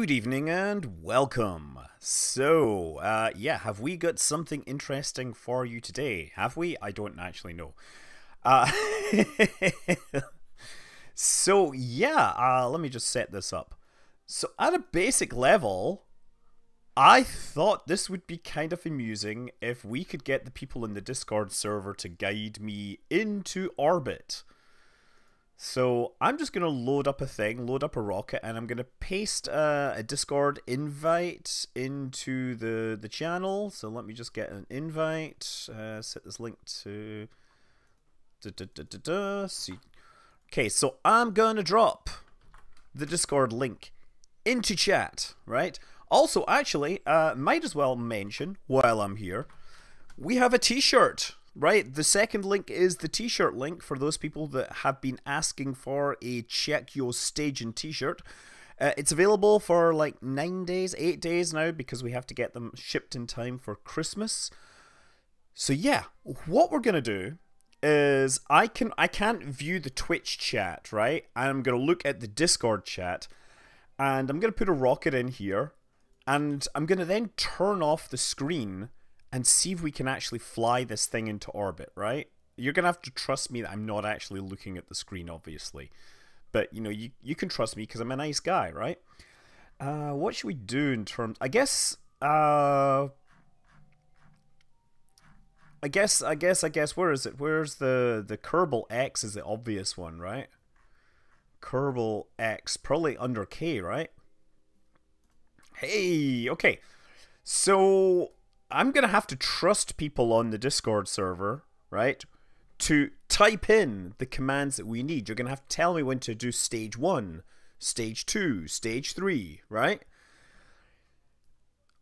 Good evening and welcome. So, yeah, have we got something interesting for you today? Have we? I don't actually know. Uh, let me just set this up. So, at a basic level, I thought this would be kind of amusing if we could get the people in the Discord server to guide me into orbit. So I'm just going to load up a rocket, and I'm going to paste a Discord invite into the channel. So let me just get an invite, set this link to... See. Okay, so I'm going to drop the Discord link into chat, right? Also, actually, might as well mention, while I'm here, we have a t-shirt. Right, the second link is the t-shirt link for those people that have been asking for a Check Your Staging t-shirt. It's available for like 9 days, 8 days now because we have to get them shipped in time for Christmas. So yeah, what we're going to do is I can't view the Twitch chat, right? I'm going to look at the Discord chat and I'm going to put a rocket in here and I'm going to then turn off the screen and see if we can actually fly this thing into orbit, right? You're going to have to trust me that I'm not actually looking at the screen, obviously. But, you know, you can trust me because I'm a nice guy, right? What should we do in terms... I guess, where is it? Where's the Kerbal X is the obvious one, right? Kerbal X, probably under K, right? Hey, okay. So... I'm going to have to trust people on the Discord server, right, to type in the commands that we need. You're going to have to tell me when to do stage 1, stage 2, stage 3, right?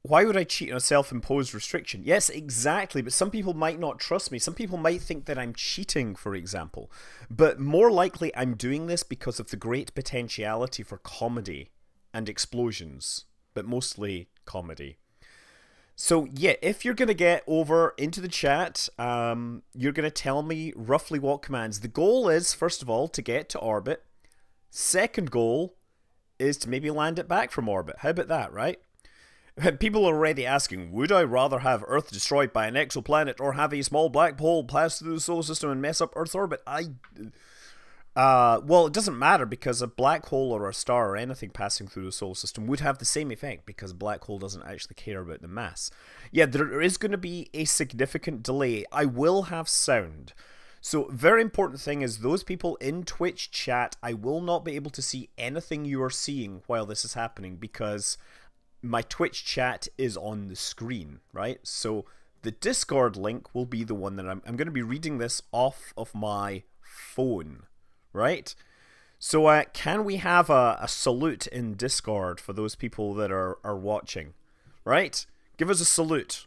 Why would I cheat on a self-imposed restriction? Yes, exactly, but some people might not trust me. Some people might think that I'm cheating, for example. But more likely, I'm doing this because of the great potentiality for comedy and explosions, but mostly comedy. So yeah, if you're going to get over into the chat, you're going to tell me roughly what commands. The goal is, first of all, to get to orbit. Second goal is to maybe land it back from orbit. How about that, right? People are already asking, would I rather have Earth destroyed by an exoplanet or have a small black hole pass through the solar system and mess up Earth's orbit? Well, it doesn't matter because a black hole or a star or anything passing through the solar system would have the same effect because a black hole doesn't actually care about the mass. Yeah, there is going to be a significant delay. I will have sound. So, very important thing is those people in Twitch chat, I will not be able to see anything you are seeing while this is happening because my Twitch chat is on the screen, right? So, the Discord link will be the one that I'm going to be reading this off of my phone. Right? So can we have a salute in Discord for those people that are watching? Right? Give us a salute.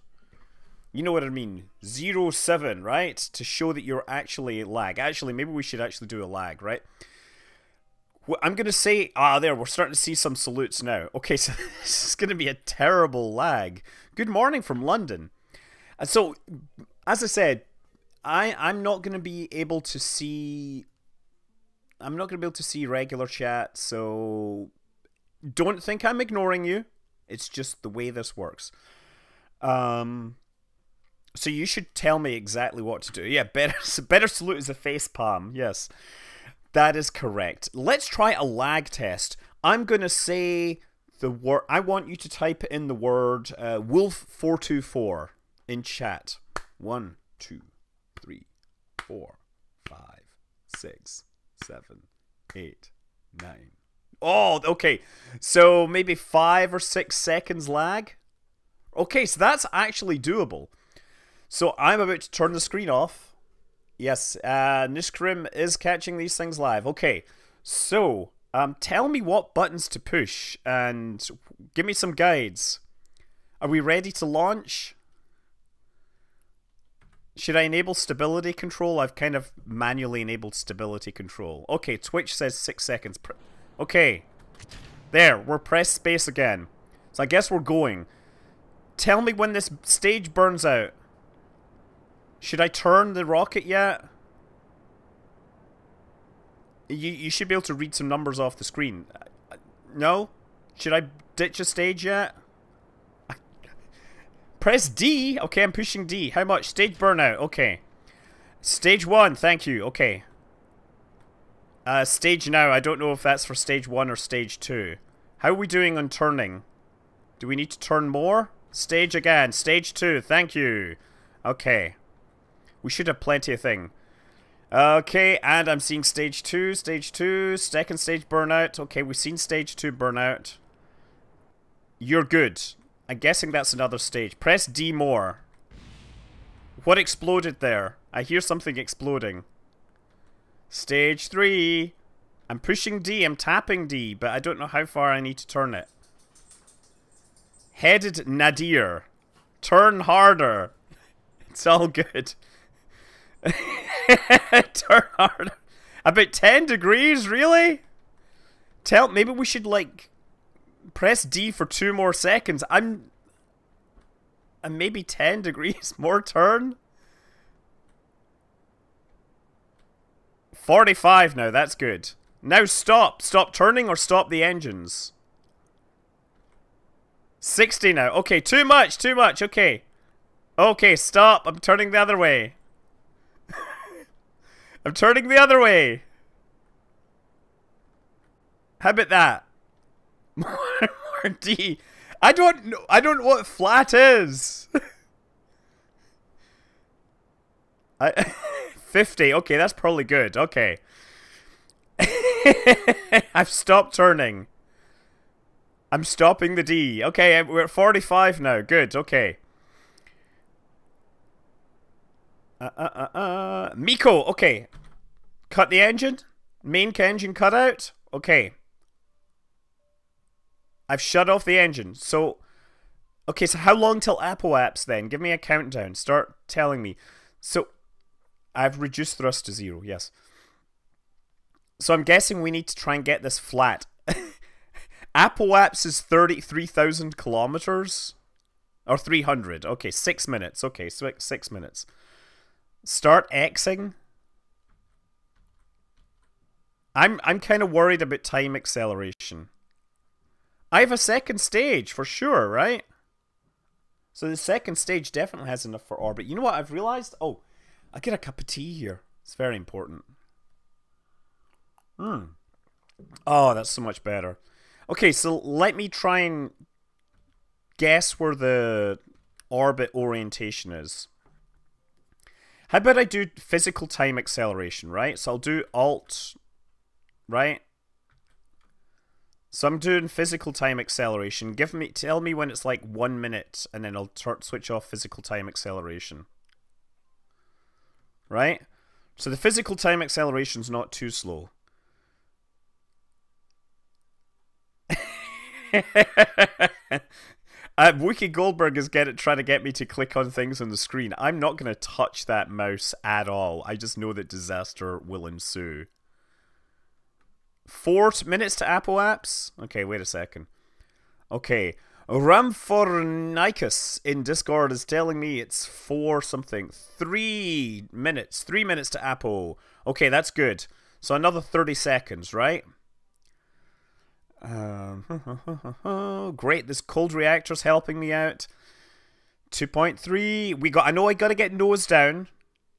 You know what I mean. 07, right? To show that you're actually lag. Actually, maybe we should actually do a lag, right? I'm going to say... there, we're starting to see some salutes now. Okay, so this is going to be a terrible lag. Good morning from London. And so, as I said, I'm not going to be able to see... I'm not going to be able to see regular chat, so don't think I'm ignoring you. It's just the way this works. So you should tell me exactly what to do. Yeah, better salute is a face palm. Yes, that is correct. Let's try a lag test. I'm going to say the word. I want you to type in the word Wolf424 in chat. 1, 2, 3, 4, 5, 6, 7, 8, 9. Oh, okay. So maybe 5 or 6 seconds lag. Okay, so that's actually doable. So I'm about to turn the screen off. Yes, Nishkrim is catching these things live. Okay, so tell me what buttons to push and give me some guides. Are we ready to launch? Should I enable stability control? I've kind of manually enabled stability control. Okay, Twitch says 6 seconds. Okay. There, we're press space again. So I guess we're going. Tell me when this stage burns out. Should I turn the rocket yet? You should be able to read some numbers off the screen. No? Should I ditch a stage yet? Press D. Okay, I'm pushing D. How much? Stage burnout. Okay. Stage 1. Thank you. Okay. Stage now. I don't know if that's for stage 1 or stage 2. How are we doing on turning? Do we need to turn more? Stage again. Stage 2. Thank you. Okay. We should have plenty of thing. Okay, and I'm seeing stage 2. Stage 2. Second stage burnout. Okay, we've seen stage 2 burnout. You're good. I'm guessing that's another stage. Press D more. What exploded there? I hear something exploding. Stage 3. I'm pushing D. I'm tapping D, but I don't know how far I need to turn it. Headed nadir. Turn harder. It's all good. Turn harder. About 10 degrees, really? Maybe we should, like, press D for 2 more seconds. I'm maybe 10 degrees more turn. 45 now, that's good. Now stop. Stop turning or stop the engines. 60 now. Okay, too much, okay. Okay, stop. I'm turning the other way. I'm turning the other way. How about that? More D. I don't know what flat is. 50. Okay, that's probably good. Okay. I've stopped turning. I'm stopping the D. Okay, we're at 45 now. Good. Okay. Miko. Okay. Cut the engine. Main engine cut out. Okay. I've shut off the engine. So, okay, so how long till apoapse then? Give me a countdown. Start telling me. So, I've reduced thrust to 0, yes. So I'm guessing we need to try and get this flat. Apoapse is 33,000 kilometers? Or 300. Okay, 6 minutes. Okay, so 6 minutes. Start Xing. I'm kind of worried about time acceleration. I have a second stage for sure, right? So the second stage definitely has enough for orbit. You know what I've realized? Oh, I'll get a cup of tea here. It's very important. Oh, that's so much better. Okay, so let me try and guess where the orbit orientation is. How about I do physical time acceleration, right? So I'll do Alt, right? So I'm doing physical time acceleration. Tell me when it's like 1 minute, and then I'll switch off physical time acceleration. Right? So the physical time acceleration's not too slow. Wookie Goldberg is trying to get me to click on things on the screen. I'm not going to touch that mouse at all. I just know that disaster will ensue. 4 minutes to apoapse? Okay, wait a second. Okay. Ramfornikis in Discord is telling me it's 4 something. 3 minutes. 3 minutes to apo. Okay, that's good. So another 30 seconds, right? Great, this cold reactor's helping me out. 2.3. I know I gotta get nose down.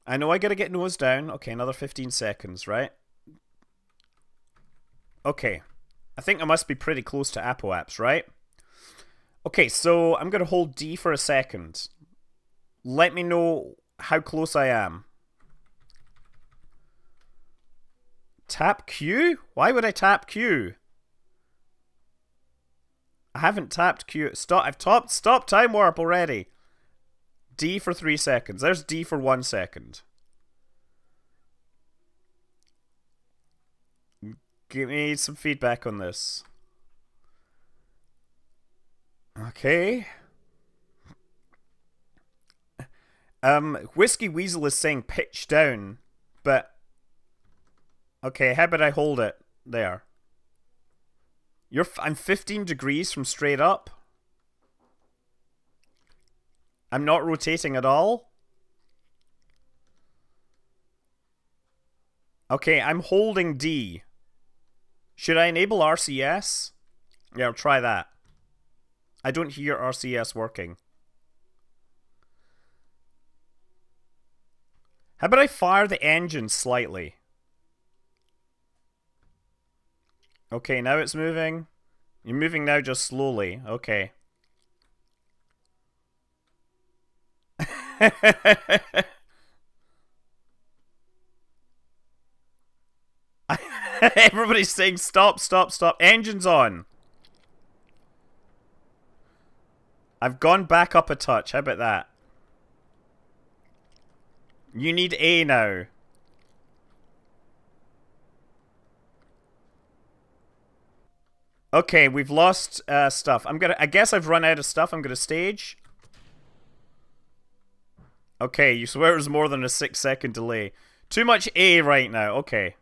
Okay, another 15 seconds, right? Okay. I think I must be pretty close to apoapse, right? Okay, so I'm gonna hold D for a second. Let me know how close I am. Tap Q? Why would I tap Q? I haven't tapped Q. Stop time warp already. D for 3 seconds. There's D for 1 second. Give me some feedback on this. Okay. Whiskey Weasel is saying pitch down, but okay, how about I hold it there? I'm 15 degrees from straight up. I'm not rotating at all. Okay, I'm holding D. Should I enable RCS? Yeah, I'll try that. I don't hear RCS working. How about I fire the engine slightly? Okay, now it's moving. You're moving now just slowly. Okay. Everybody's saying stop, stop, stop. Engine's on. I've gone back up a touch. How about that? You need A now. Okay, we've lost stuff. I guess I've run out of stuff. I'm gonna stage. Okay, you swear it was more than a 6-second delay. Too much A right now. Okay.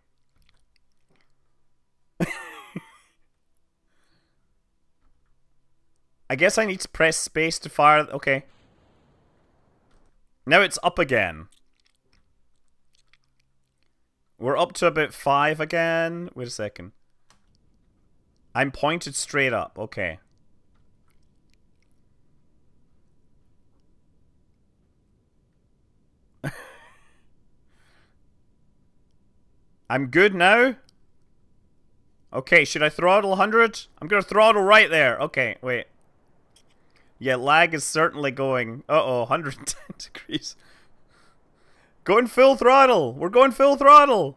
I guess I need to press space to fire. Okay. Now it's up again. We're up to about 5 again. Wait a second. I'm pointed straight up. Okay. I'm good now? Okay, should I throttle 100? I'm gonna throttle right there. Okay, wait. Yeah, lag is certainly going. Uh-oh, 110 degrees. Going full throttle. We're going full throttle.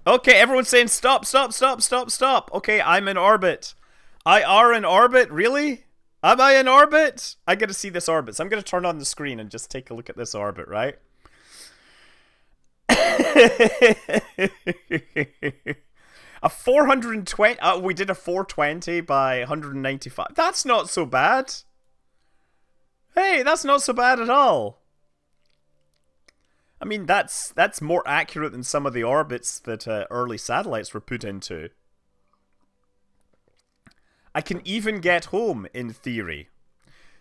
Okay, everyone's saying stop, stop, stop, stop, stop. Okay, I'm in orbit. I are in orbit? Really? Am I in orbit? I gotta see this orbit. So I'm gonna turn on the screen and just take a look at this orbit, right? A 420. We did a 420 by 195. That's not so bad. Hey, that's not so bad at all. I mean, that's more accurate than some of the orbits that early satellites were put into. I can even get home, in theory.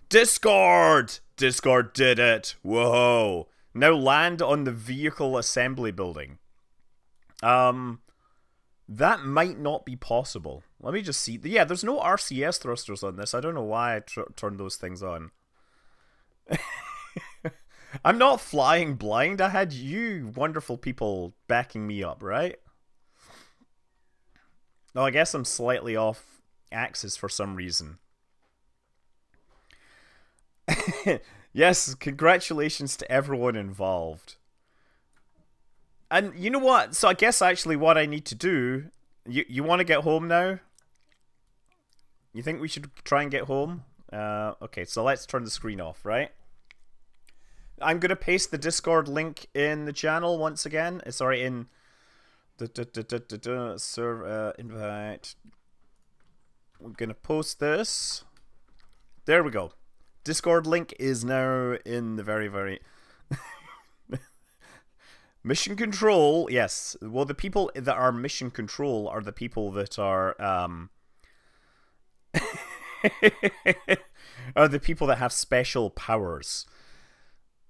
Discord! Discord did it. Whoa. Now land on the vehicle assembly building. That might not be possible. Let me just see. Yeah, there's no RCS thrusters on this. I don't know why I turned those things on. I'm not flying blind. I had you wonderful people backing me up, right? No, I guess I'm slightly off axis for some reason. Yes, congratulations to everyone involved. And you know what? So I guess actually what I need to do... You want to get home now? You think we should try and get home? Okay, so let's turn the screen off, right? I'm going to paste the Discord link in the channel once again. Sorry, in the server invite. We're going to post this. There we go. Discord link is now in the very... Mission control, yes. Well, the people that are mission control are the people that are are the people that have special powers.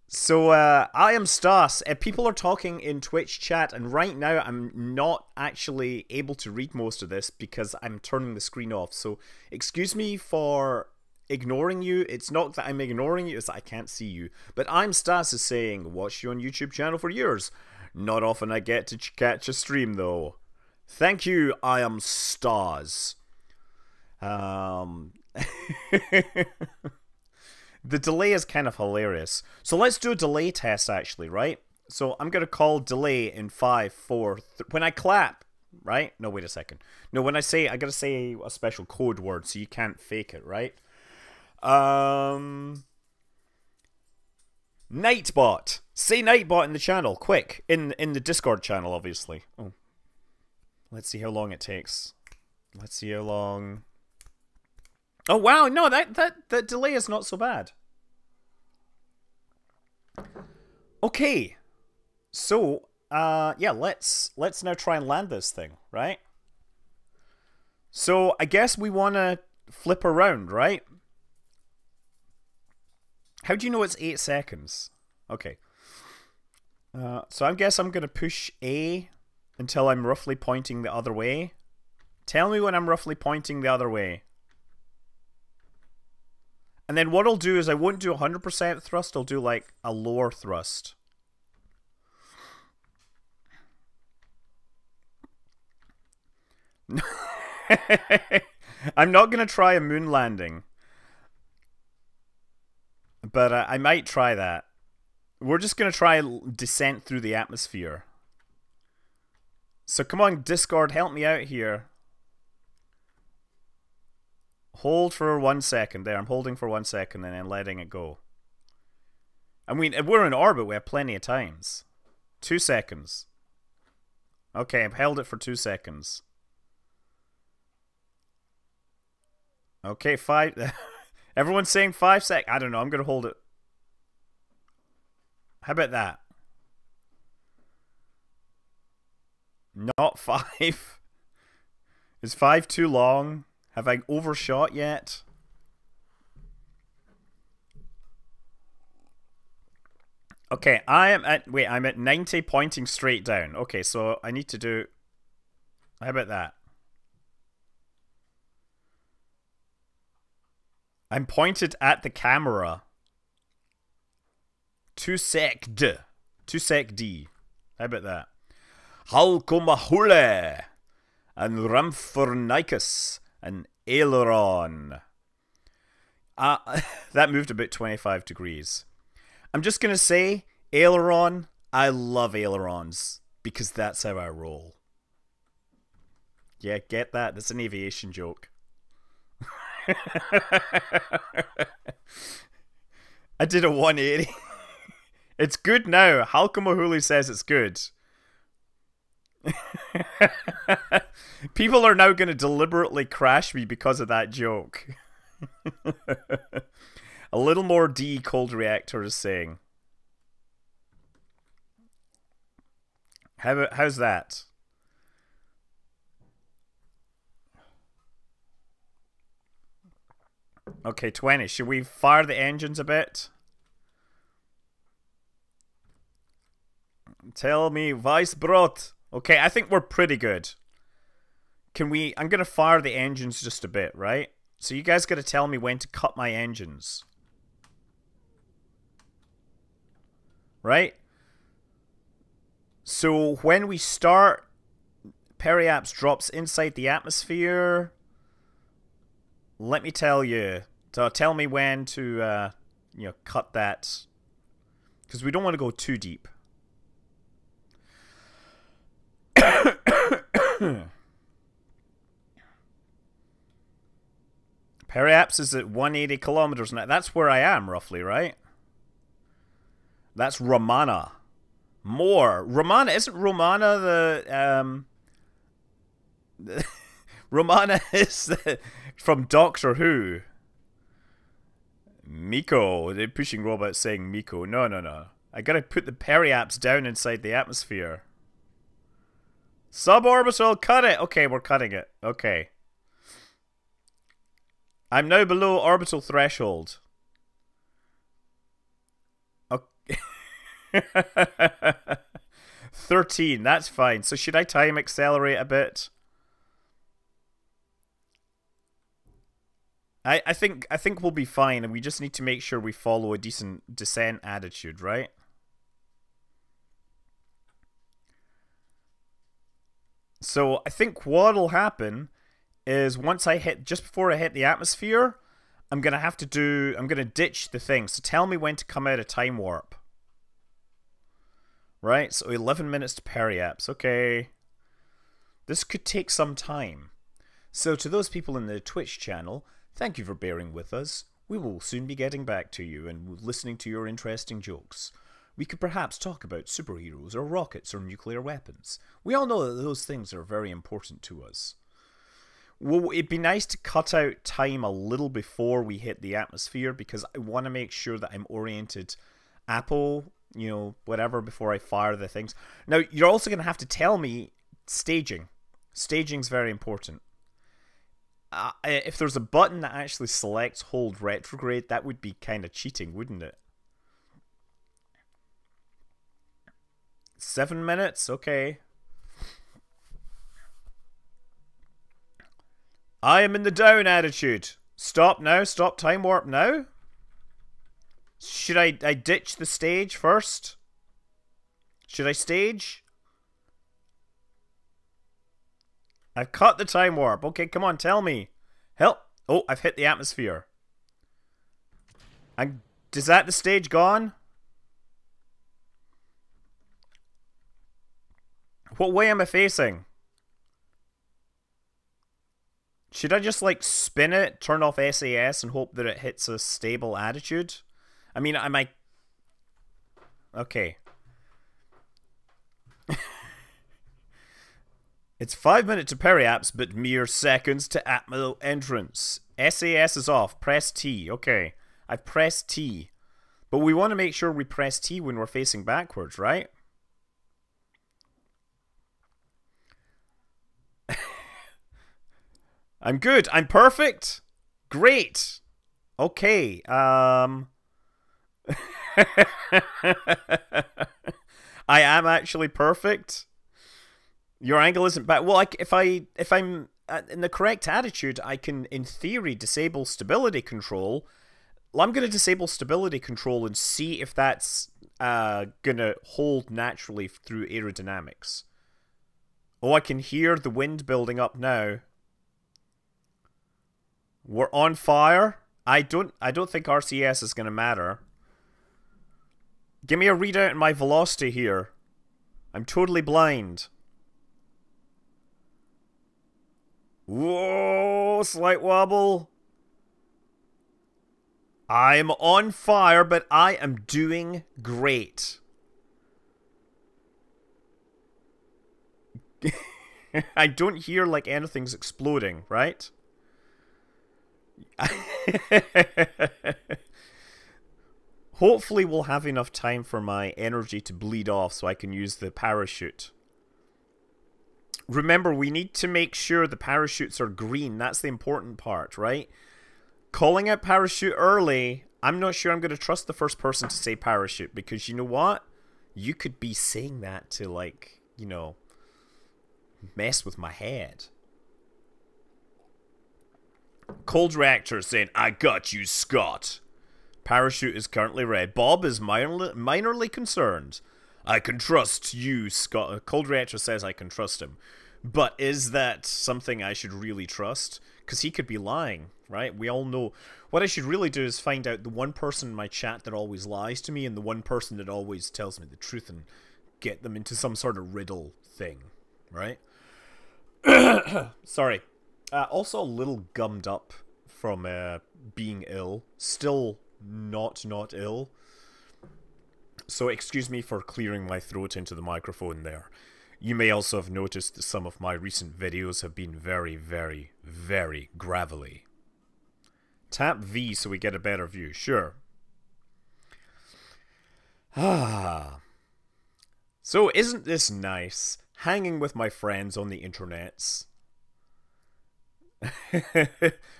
So, I am Stas. People are talking in Twitch chat, and right now I'm not actually able to read most of this because I'm turning the screen off. So, excuse me for ignoring you. It's not that I'm ignoring you, it's that I can't see you. But I'm Stas is saying, watch you on YouTube channel for years. Not often I get to catch a stream, though. Thank you, I am Stas. The delay is kind of hilarious. So let's do a delay test, actually, right? So I'm going to call delay in 5, 4, when I clap, right? No, wait a second. No, when I say, I got to say a special code word so you can't fake it, right? Nightbot. Say Nightbot in the channel, quick. In the Discord channel, obviously. Oh. Let's see how long it takes. Let's see how long... Oh wow, no, that delay is not so bad. Okay. So, yeah, let's now try and land this thing, right? So, I guess we want to flip around, right? How do you know it's 8 seconds? Okay. So I guess I'm going to push A until I'm roughly pointing the other way. Tell me when I'm roughly pointing the other way. And then what I'll do is I won't do 100% thrust, I'll do like a lower thrust. I'm not going to try a moon landing. But I might try that. We're just going to try descent through the atmosphere. So come on, Discord, help me out here. Hold for 1 second there. I'm holding for 1 second and then letting it go. I mean, we're in orbit. We have plenty of times. 2 seconds. Okay, I've held it for 2 seconds. Okay, 5... Everyone's saying 5 seconds. I don't know. I'm going to hold it. How about that? Not 5. Is 5 too long? Have I overshot yet? Okay, I'm at 90 pointing straight down. Okay, so I need to do... How about that? I'm pointed at the camera. 2 sec D. 2 sec D. How about that? Halkomahule and Ramphornicus and aileron. That moved about 25 degrees. I'm just going to say, aileron, I love ailerons because that's how I roll. Yeah, get that? That's an aviation joke. I did a 180. It's good now. Halkomahuli says it's good. People are now going to deliberately crash me because of that joke. A little more D, cold reactor is saying. How's that? Okay, 20. Should we fire the engines a bit? Tell me, Weissbrot. Okay, I think we're pretty good. Can we... I'm going to fire the engines just a bit, right? So you guys got to tell me when to cut my engines. Right? So when we start, periaps drops inside the atmosphere. Let me tell you. So tell me when to, cut that. Because we don't want to go too deep. Periaps is at 180 kilometers now. That's where I am, roughly, right? That's Romana. More. Romana, isn't Romana the, Romana is from Doctor Who. Miko. The pushing robot saying Miko. No, no, no. I gotta put the periaps down inside the atmosphere. Suborbital, cut it! Okay, we're cutting it. Okay. I'm now below orbital threshold. Okay. 13, that's fine. So should I time accelerate a bit? I think we'll be fine, and we just need to make sure we follow a decent descent attitude, right? So I think what'll happen is once I hit, just before I hit the atmosphere, I'm gonna ditch the thing. So tell me when to come out of time warp. Right, so 11 minutes to periaps. Okay. This could take some time. So to those people in the Twitch channel, thank you for bearing with us. We will soon be getting back to you and listening to your interesting jokes. We could perhaps talk about superheroes or rockets or nuclear weapons. We all know that those things are very important to us. Well, it'd be nice to cut out time a little before we hit the atmosphere because I want to make sure that I'm oriented whatever, before I fire the things. Now, you're also going to have to tell me staging. Staging's very important. If there's a button that actually selects hold retrograde, that would be kind of cheating, wouldn't it? 7 minutes? Okay. I am in the down attitude. Stop now. Stop time warp now. Should I ditch the stage first? Should I stage? I've cut the time warp. Okay, come on, tell me. Help. Oh, I've hit the atmosphere. And is that the stage gone? What way am I facing? Should I just like spin it, turn off SAS and hope that it hits a stable attitude? I mean, I might... Okay. It's 5 minutes to periaps, but mere seconds to Atmo entrance. SAS is off. Press T. Okay. I've pressed T. But we want to make sure we press T when we're facing backwards, right? I'm good. I'm perfect. Great. Okay. I am actually perfect. Your angle isn't bad. Well, if I'm in the correct attitude, I can, in theory, disable stability control. Well, I'm going to disable stability control and see if that's going to hold naturally through aerodynamics. Oh, I can hear the wind building up now. We're on fire. I don't think RCS is going to matter. Give me a readout in my velocity here. I'm totally blind. Whoa, slight wobble. I'm on fire, but I am doing great. I don't hear like anything's exploding, right? Hopefully we'll have enough time for my energy to bleed off so I can use the parachute. Remember, we need to make sure the parachutes are green. That's the important part, right? Calling out parachute early, I'm not sure I'm going to trust the first person to say parachute, because you know what? You could be saying that to, like, you know, mess with my head. Cold Reactor saying, I got you, Scott. Parachute is currently red. Bob is minorly concerned. I can trust you, Scott. Cold Reactor says I can trust him. But is that something I should really trust? Because he could be lying, right? We all know. What I should really do is find out the one person in my chat that always lies to me and the one person that always tells me the truth and get them into some sort of riddle thing, right? Sorry. Also a little gummed up from being ill. Still not ill. So excuse me for clearing my throat into the microphone there. You may also have noticed that some of my recent videos have been very, very, very gravelly. Tap V so we get a better view. Sure. Ah. So isn't this nice? Hanging with my friends on the internets.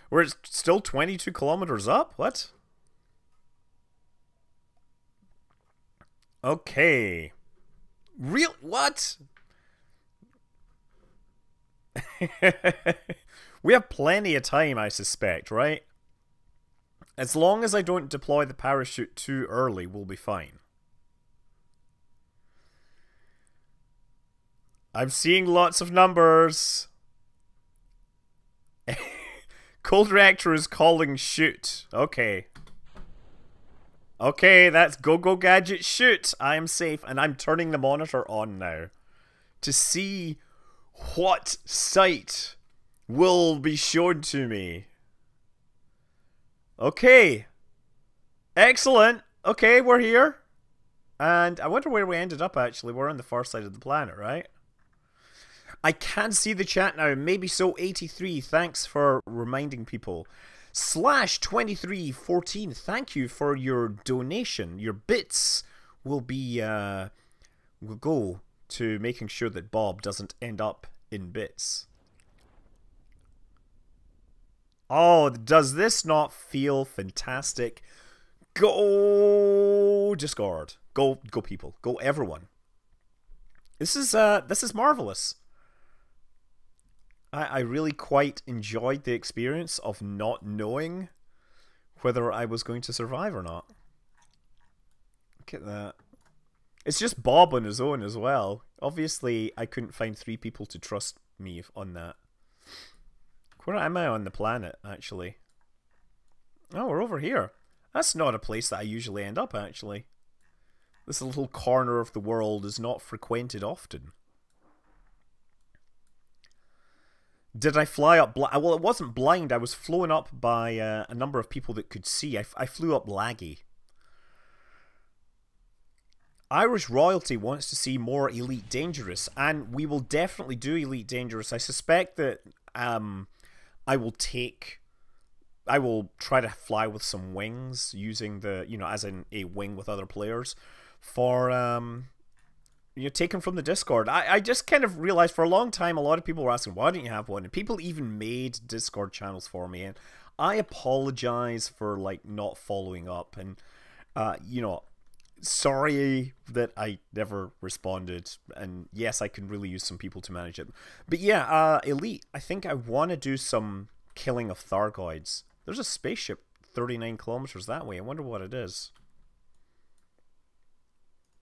We're still 22 kilometers up? What? Okay. Real? What? We have plenty of time, I suspect, right? As long as I don't deploy the parachute too early, we'll be fine. I'm seeing lots of numbers. Cold Reactor is calling shoot. Okay. Okay, that's go gadget shoot. I am safe and I'm turning the monitor on now to see what sight will be shown to me. Okay. Excellent. Okay, we're here. And I wonder where we ended up actually. We're on the far side of the planet, right? I can see the chat now. Maybe so 83. Thanks for reminding people. /2314. Thank you for your donation. Your bits will be will go to making sure that Bob doesn't end up in bits. Oh, does this not feel fantastic? Go Discord. Go people. Go everyone. This is marvelous. I really quite enjoyed the experience of not knowing whether I was going to survive or not. Look at that. It's just Bob on his own as well. Obviously, I couldn't find 3 people to trust me on that. Where am I on the planet, actually? Oh, we're over here. That's not a place that I usually end up, actually. This little corner of the world is not frequented often. Did I fly up well, it wasn't blind. I was flown up by a number of people that could see. I flew up laggy. Irish royalty wants to see more Elite Dangerous, and we will definitely do Elite Dangerous. I suspect that I will try to fly with some wings, using the, as in a wing with other players, for taken from the Discord. I just kind of realized for a long time a lot of people were asking, why don't you have one? And people even made Discord channels for me, and I apologize for not following up, and sorry that I never responded, and yes, I can really use some people to manage it. But yeah, Elite, I think I want to do some killing of Thargoids. There's a spaceship 39 kilometers that way. I wonder what it is.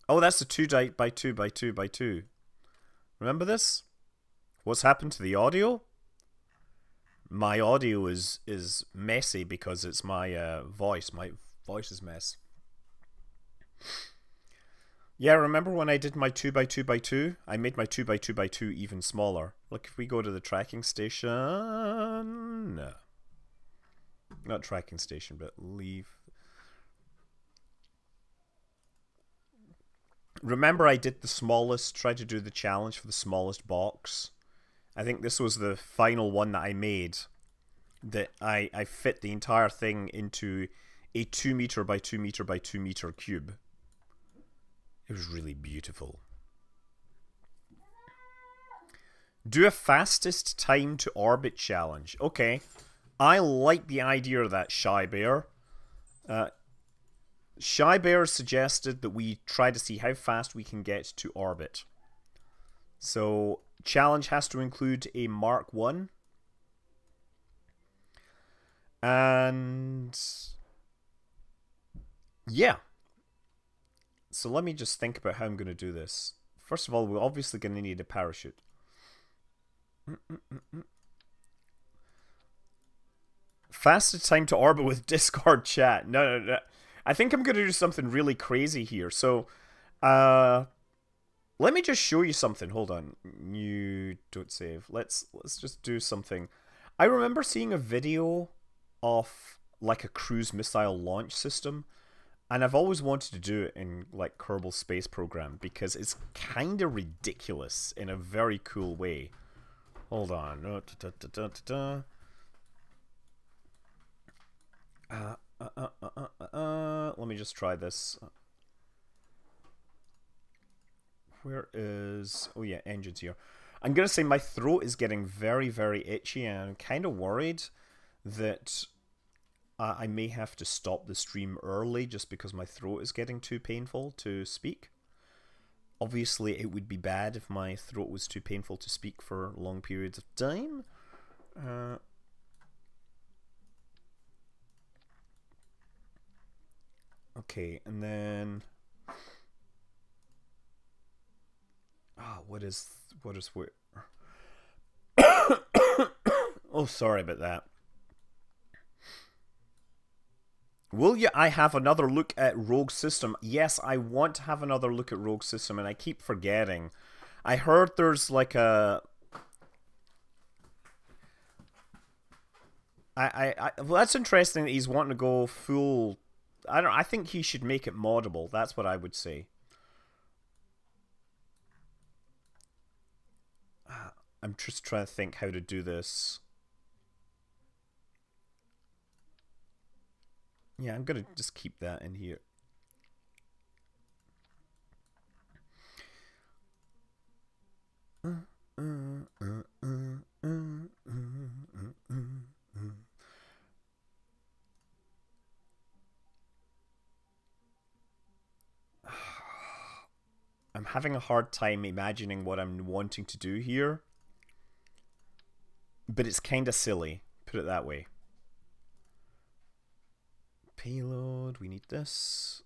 Oh, that's the 2x2x2x2. Remember this? What's happened to the audio? My audio is messy because it's my voice. My voice is mess. Yeah, remember when I did my 2x2x2? I made my 2x2x2 even smaller. Look, if we go to the tracking station... No. Not tracking station, but leave. Remember I did the smallest, tried to do the challenge for the smallest box? I think this was the final one that I made. That I fit the entire thing into a 2 meter by 2 meter by 2 meter cube. It was really beautiful. Do a fastest time to orbit challenge. Okay. I like the idea of that, Shy Bear. Shy Bear suggested that we try to see how fast we can get to orbit. So, challenge has to include a Mark 1. And... yeah. So let me just think about how I'm going to do this. First of all, we're obviously going to need a parachute. Fastest time to orbit with Discord chat. No. I think I'm going to do something really crazy here. So, let me just show you something. Hold on. You don't save. Let's just do something. I remember seeing a video of a cruise missile launch system. And I've always wanted to do it in Kerbal Space Program because it's kind of ridiculous in a very cool way. Hold on. Let me just try this. Where is... oh yeah, engines here. I'm going to say my throat is getting very, very itchy, and I'm kind of worried that I may have to stop the stream early just because my throat is getting too painful to speak. Obviously, it would be bad if my throat was too painful to speak for long periods of time. Okay, and then... what is where? Oh, sorry about that. Will I have another look at Rogue System? Yes, I want to have another look at Rogue System, and I keep forgetting. I heard there's a... well, that's interesting that he's wanting to go full... I think he should make it moddable. That's what I would say. I'm just trying to think how to do this. Yeah, I'm gonna just keep that in here. I'm having a hard time imagining what I'm wanting to do here. But it's kind of silly, put it that way. Payload, we need this.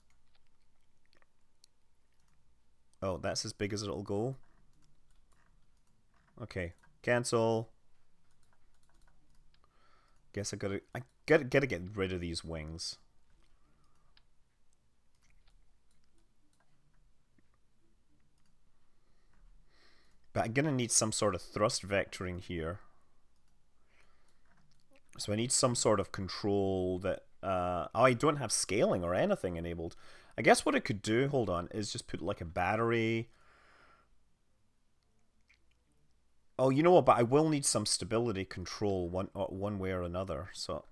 Oh, that's as big as it'll go. Okay, cancel. Guess I gotta get rid of these wings. But I'm gonna need some sort of thrust vectoring here. So I need some sort of control that... oh, I don't have scaling or anything enabled. I guess what I could do, hold on, is just put like a battery. Oh, you know what, but I will need some stability control one way or another. So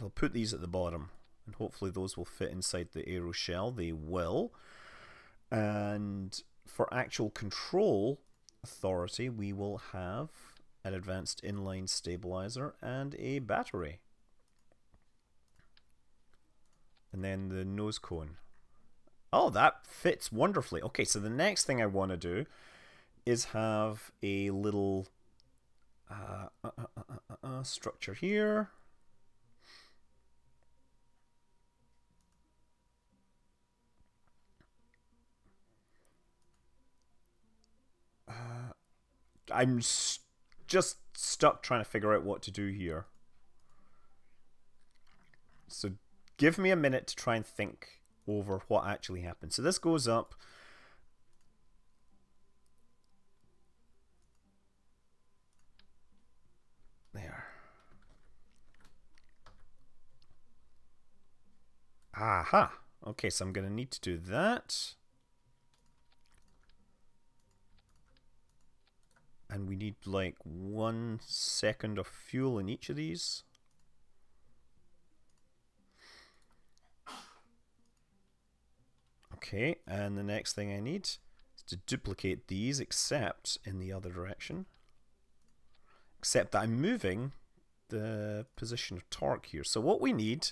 I'll put these at the bottom. And hopefully those will fit inside the aero shell. They will. And for actual control authority, we will have an advanced inline stabilizer and a battery. And then the nose cone. Oh, that fits wonderfully. Okay, so the next thing I want to do is have a little structure here. I'm just stuck trying to figure out what to do here. So give me a minute to try and think over what actually happened. So this goes up. There. Aha. Okay, so I'm going to need to do that. And we need like 1 second of fuel in each of these. Okay, and the next thing I need is to duplicate these, except in the other direction. Except that I'm moving the position of torque here. So what we need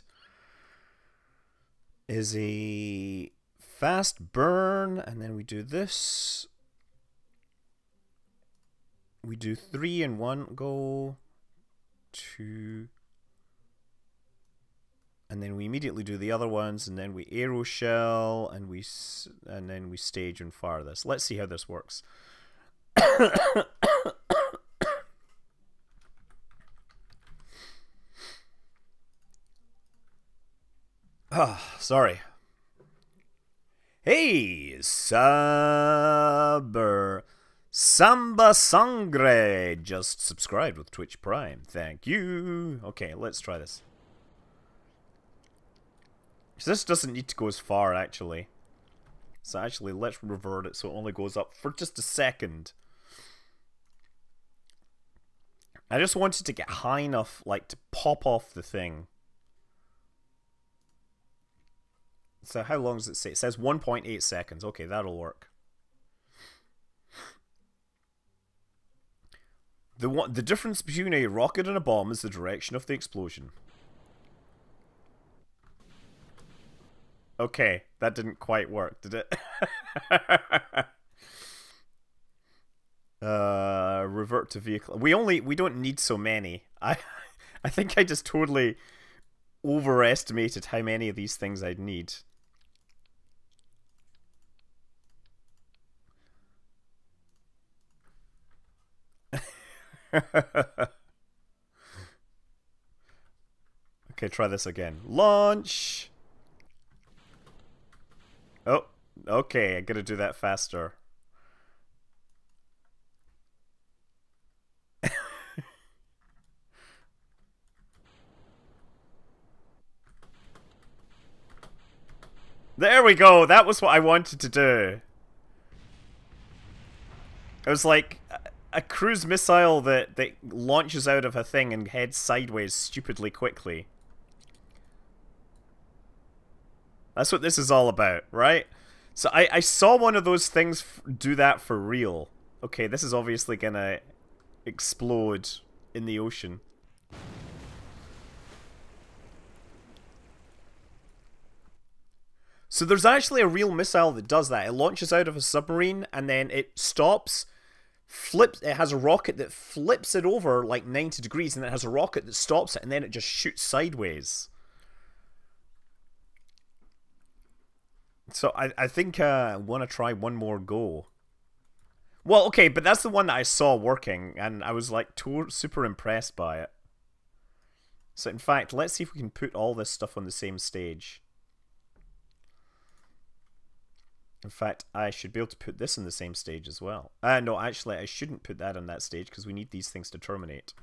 is a fast burn, and then we do this. We do 3 in one go, 2, and then we immediately do the other ones, and then we aero shell, and then we stage and fire this. Let's see how this works. Ah, sorry. Hey, Samba Sangre just subscribed with Twitch Prime. Thank you. Okay, let's try this. So this doesn't need to go as far, actually. So actually, let's revert it so it only goes up for just a second. I just wanted to get high enough, like, to pop off the thing. So how long does it say? It says 1.8 seconds. Okay, that'll work. The difference between a rocket and a bomb is the direction of the explosion. Okay, that didn't quite work, did it? Revert to vehicle. We don't need so many. I think I just totally overestimated how many of these things I'd need. Okay, try this again. Launch! Oh, okay, I gotta do that faster. There we go, that was what I wanted to do. It was like a cruise missile that launches out of a thing and heads sideways stupidly quickly. That's what this is all about, right? So I saw one of those things do that for real. Okay, this is obviously gonna explode in the ocean. So there's actually a real missile that does that. It launches out of a submarine and then it stops, flips. It has a rocket that flips it over like 90 degrees, and it has a rocket that stops it, and then it just shoots sideways. So I think I want to try one more go. Well, okay, but that's the one that I saw working, and I was like super impressed by it. So in fact, let's see if we can put all this stuff on the same stage. In fact, I should be able to put this on the same stage as well. No, actually, I shouldn't put that on that stage because we need these things to terminate.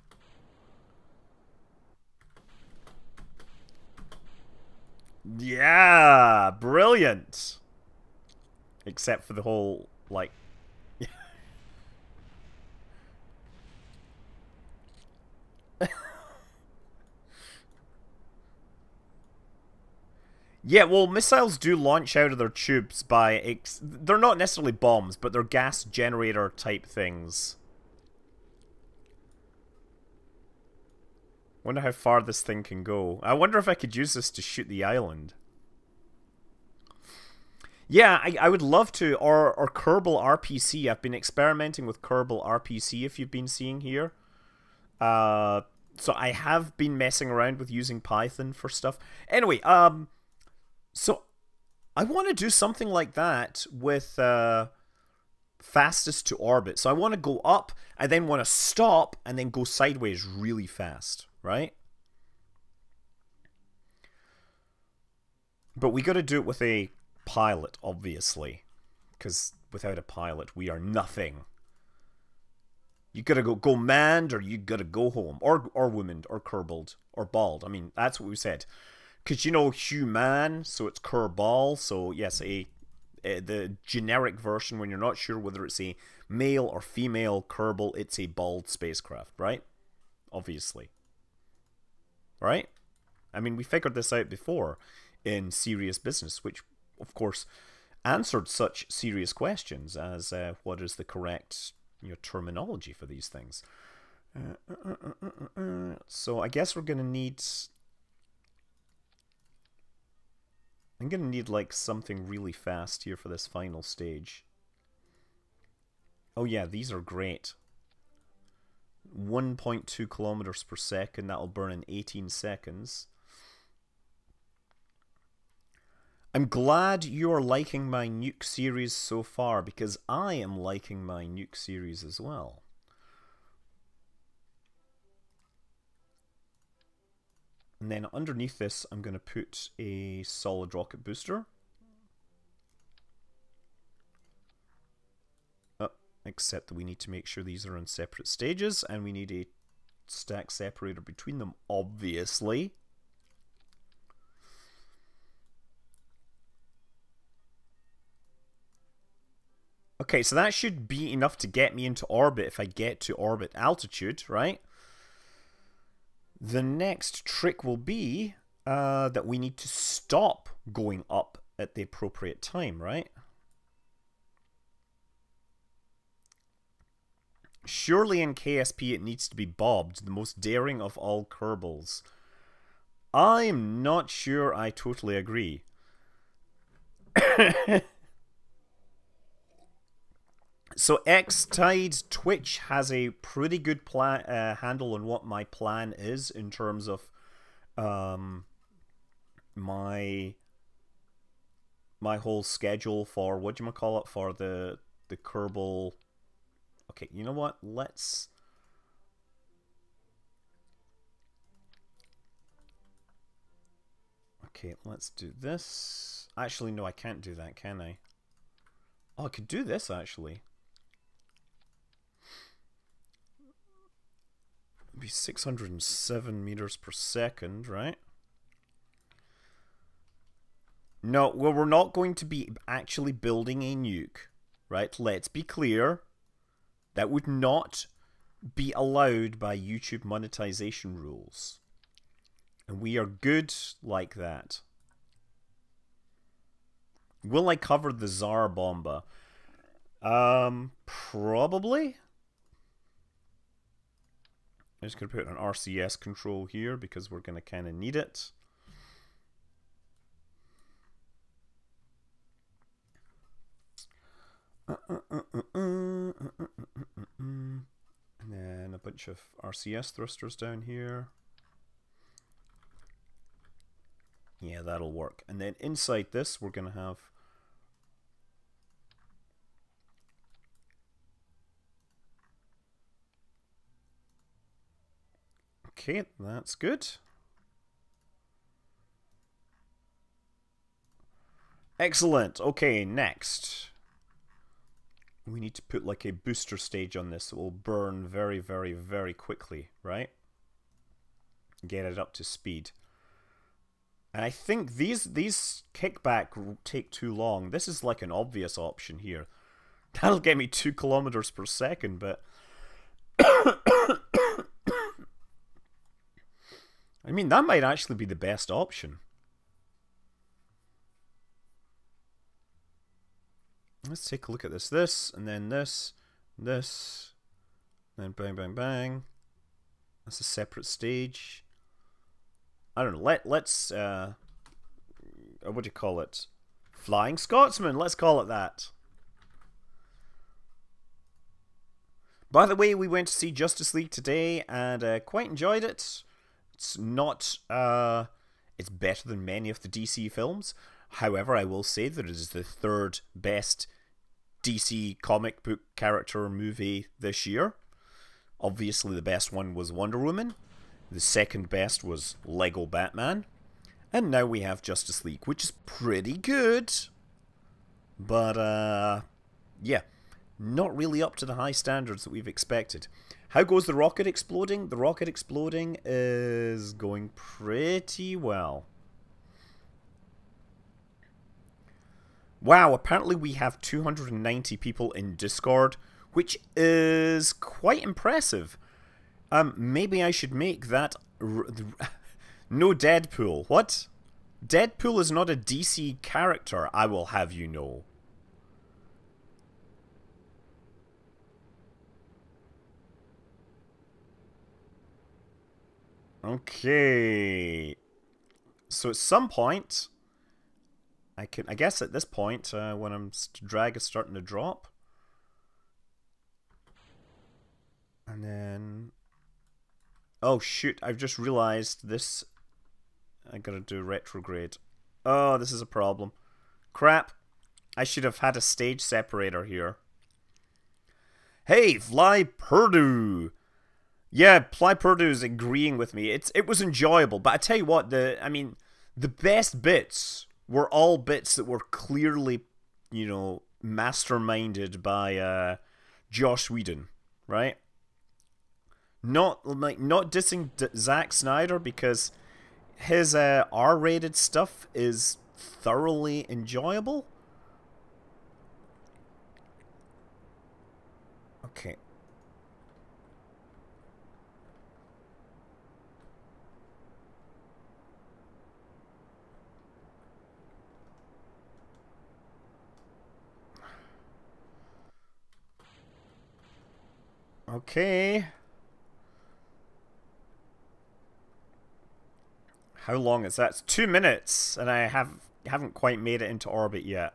Yeah, brilliant. Except for the whole, like... Yeah, well, missiles do launch out of their tubes by... They're not necessarily bombs, but they're gas generator type things. Wonder how far this thing can go. I wonder if I could use this to shoot the island. Yeah, I would love to. Or Kerbal RPC. I've been experimenting with Kerbal RPC, if you've been seeing here. So I have been messing around with using Python for stuff. Anyway, so I want to do something like that with fastest to orbit. So I want to go up, I then want to stop, and then go sideways really fast, right? But we got to do it with a pilot, obviously, because without a pilot, we are nothing. You gotta go manned, or you gotta go home, or womaned, or kerbaled, or bald. I mean, that's what we said. Because you know, human, so it's Kerbal. So yes, the generic version when you're not sure whether it's a male or female Kerbal, it's a bald spacecraft, right? Obviously, right? I mean, we figured this out before in Serious Business, which of course answered such serious questions as what is the correct terminology for these things. So I guess we're gonna need. I'm gonna need like something really fast here for this final stage. Oh yeah, these are great. 1.2 kilometers per second, that'll burn in 18 seconds. I'm glad you're liking my nuke series so far, because I am liking my nuke series as well. And then underneath this, I'm going to put a solid rocket booster. Except that we need to make sure these are on separate stages, and we need a stack separator between them, obviously. Okay, so that should be enough to get me into orbit if I get to orbit altitude, right? The next trick will be that we need to stop going up at the appropriate time, right? Surely in KSP it needs to be bobbed, the most daring of all Kerbals. I'm not sure I totally agree. So X-Tide Twitch has a pretty good handle on what my plan is in terms of my whole schedule for whatchamacallit, for the Kerbal. Okay, you know what? Let's do this. Actually, no, I can't do that, can I? Oh, I could do this actually. It'd be 607 meters per second, right? No, well, we're not going to be actually building a nuke, right? Let's be clear. That would not be allowed by YouTube monetization rules. And we are good like that. Will I cover the Tsar Bomba? Probably. I'm just going to put an RCS control here because we're going to kind of need it. And then a bunch of RCS thrusters down here. Yeah, that'll work. And then inside this, we're going to have... Okay, that's good. Excellent. Okay, next. We need to put like a booster stage on this that will burn very, very, very quickly, right? Get it up to speed. And I think these kickback take too long. This is like an obvious option here. That'll get me 2 kilometers per second, but... I mean, that might actually be the best option. Let's take a look at this. This, and then this, this, then bang, bang, bang. That's a separate stage. I don't know. Let's what do you call it? Flying Scotsman. Let's call it that. By the way, we went to see Justice League today and quite enjoyed it. It's not. It's better than many of the DC films. However, I will say that it is the 3rd best DC comic book character movie this year. Obviously, the best one was Wonder Woman. The 2nd best was Lego Batman. And now we have Justice League, which is pretty good. But, yeah, not really up to the high standards that we've expected. How goes the rocket exploding? The rocket exploding is going pretty well. Wow, apparently we have 290 people in Discord, which is quite impressive. Maybe I should make that... No Deadpool. What? Deadpool is not a DC character, I will have you know. Okay. So at some point... I guess at this point, when drag is starting to drop. And then... Oh shoot, I've just realized this... I gotta do retrograde. Oh, this is a problem. Crap. I should have had a stage separator here. Hey, Fly Purdue! Yeah, Fly Purdue is agreeing with me. It was enjoyable, but I tell you what, the best bits were all bits that were clearly, you know, masterminded by Joss Whedon, right? Not dissing Zack Snyder, because his R-rated stuff is thoroughly enjoyable. Okay. Okay. How long is that? It's 2 minutes, and I haven't quite made it into orbit yet.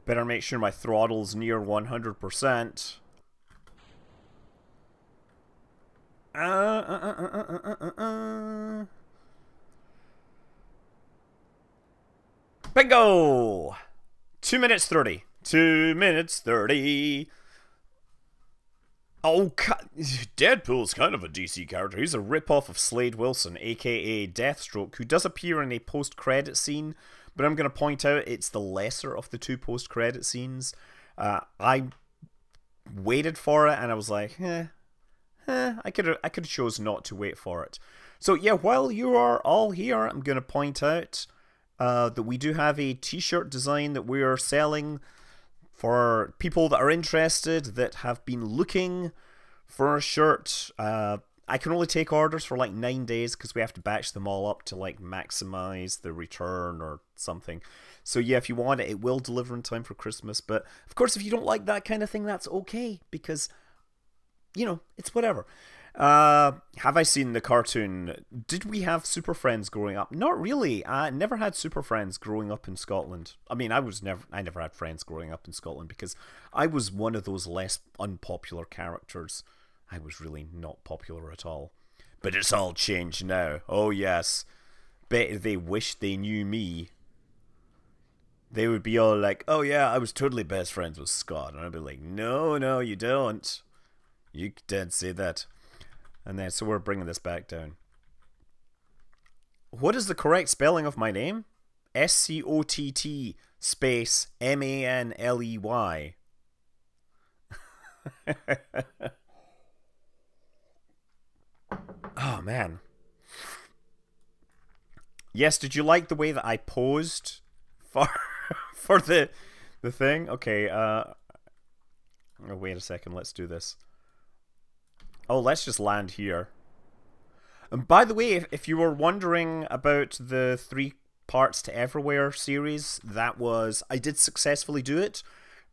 Better make sure my throttle's near 100%. Bingo! 2 minutes 30. 2 minutes 30. Oh, Deadpool's kind of a DC character. He's a rip-off of Slade Wilson, aka Deathstroke, who does appear in a post-credit scene, but I'm going to point out it's the lesser of the 2 post-credit scenes. I waited for it, and I was like, I could have chose not to wait for it. So yeah, while you are all here, I'm going to point out that we do have a t-shirt design that we are selling for people that are interested, that have been looking for a shirt. I can only take orders for like 9 days because we have to batch them all up to like maximize the return or something. So yeah, if you want it, it will deliver in time for Christmas. But of course, if you don't like that kind of thing, that's okay, because, you know, it's whatever. Have I seen the cartoon? Did we have Super Friends growing up? Not really. I never had Super Friends growing up in Scotland. I mean, I never had friends growing up in Scotland because I was one of those less unpopular characters. I was really not popular at all. But it's all changed now. Oh yes. Bet they wish they knew me. They would be all like, "Oh yeah, I was totally best friends with Scott," and I'd be like, "No, no, you don't. You did say that." And then, so we're bringing this back down. What is the correct spelling of my name? Scott space Manley. Oh, man. Yes, did you like the way that I posed for for the thing? Okay, oh, wait a second, let's do this. Oh, let's just land here. And by the way, if you were wondering about the 3 parts to Everywhere series, I did successfully do it.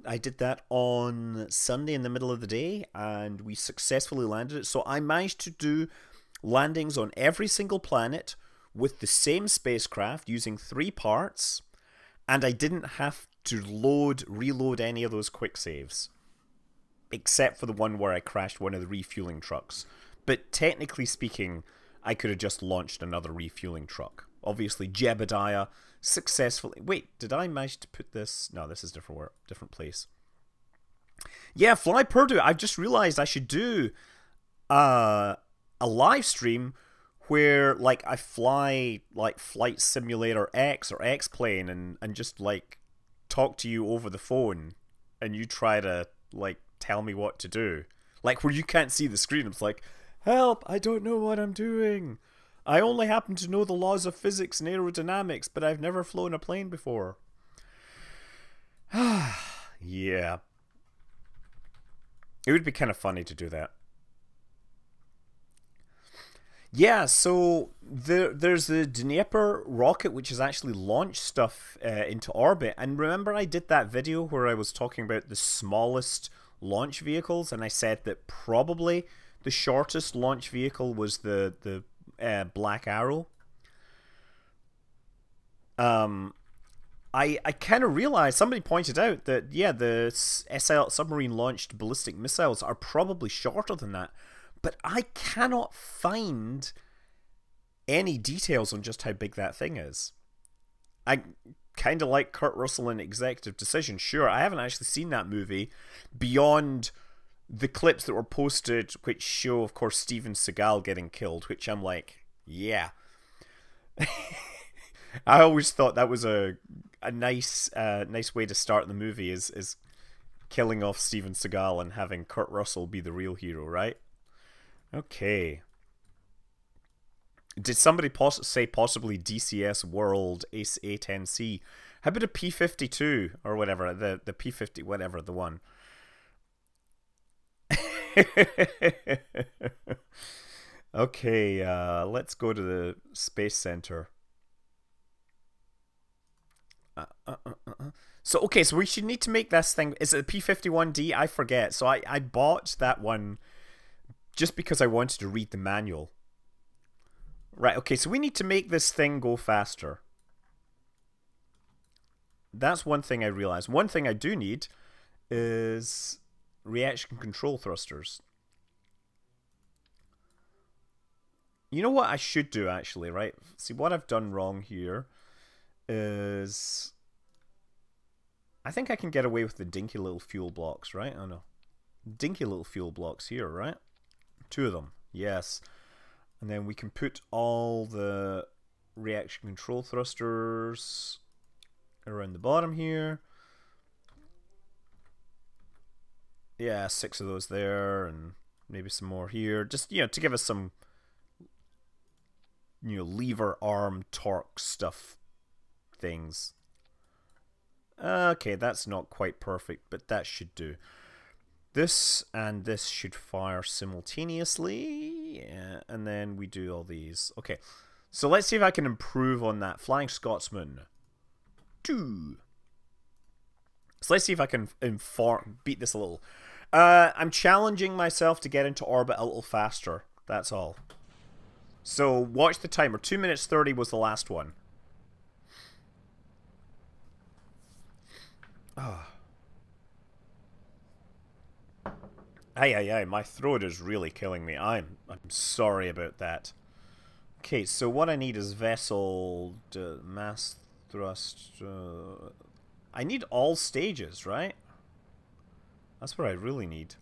I did that on Sunday in the middle of the day, and we successfully landed it. So I managed to do landings on every single planet with the same spacecraft using 3 parts, and I didn't have to reload any of those quick saves. Except for the one where I crashed one of the refueling trucks. But technically speaking, I could have just launched another refueling truck. Obviously, Jebediah successfully... Wait, did I manage to put this... No, this is different place. Yeah, Fly Purdue. I've just realized I should do a live stream where, like, I fly, like, Flight Simulator X or X-Plane and just, like, talk to you over the phone and you try to, like, tell me what to do. Like, where you can't see the screen. It's like, help, I don't know what I'm doing. I only happen to know the laws of physics and aerodynamics, but I've never flown a plane before. Yeah. It would be kind of funny to do that. Yeah, so there's the Dnieper rocket, which has actually launched stuff into orbit. And remember I did that video where I was talking about the smallest launch vehicles, and I said that probably the shortest launch vehicle was the Black Arrow. I kind of realized, somebody pointed out that, yeah, the SL submarine launched ballistic missiles are probably shorter than that, but I cannot find any details on just how big that thing is. I kind of like Kurt Russell in Executive Decision. Sure, I haven't actually seen that movie beyond the clips that were posted, which show, of course, Steven Seagal getting killed, which I'm like, yeah. I always thought that was a nice way to start the movie, is killing off Steven Seagal and having Kurt Russell be the real hero, right? Okay. Did somebody say possibly DCS World Ace A10C? How about a P-52 or whatever, the P-50, whatever, the one. Okay, let's go to the Space Center. So, okay, so we should need to make this thing. Is it a P-51D? I forget. So I bought that one just because I wanted to read the manual. Right, okay, so we need to make this thing go faster. That's one thing I realized. One thing I do need is reaction control thrusters. You know what I should do, actually, right? See, what I've done wrong here is... I think I can get away with the dinky little fuel blocks, right? Oh, no. Dinky little fuel blocks here, right? 2 of them, yes. And then we can put all the reaction control thrusters around the bottom here. Yeah, 6 of those there, and maybe some more here. Just, you know, to give us some, you know, lever arm torque stuff things. Okay, that's not quite perfect, but that should do. This and this should fire simultaneously, yeah, and then we do all these. Okay, so let's see if I can improve on that. Flying Scotsman 2. So let's see if I can beat this a little. I'm challenging myself to get into orbit a little faster, That's all. So watch the timer. 2 minutes 30 was the last one. Ah. Aye, my throat is really killing me. I'm sorry about that. Okay, so what I need is vessel, mass thrust. I need all stages, right? That's what I really need.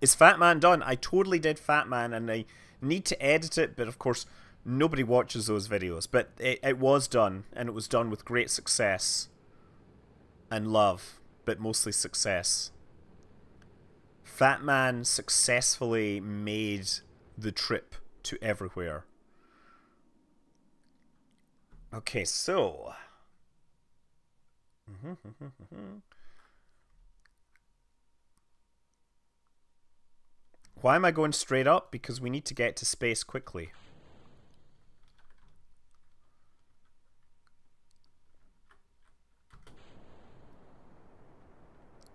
Is Fat Man done? I totally did Fat Man, and I need to edit it, but of course, nobody watches those videos. But it was done, and it was done with great success and love, but mostly success. Fat Man successfully made the trip to everywhere. Okay, so... Why am I going straight up? Because we need to get to space quickly.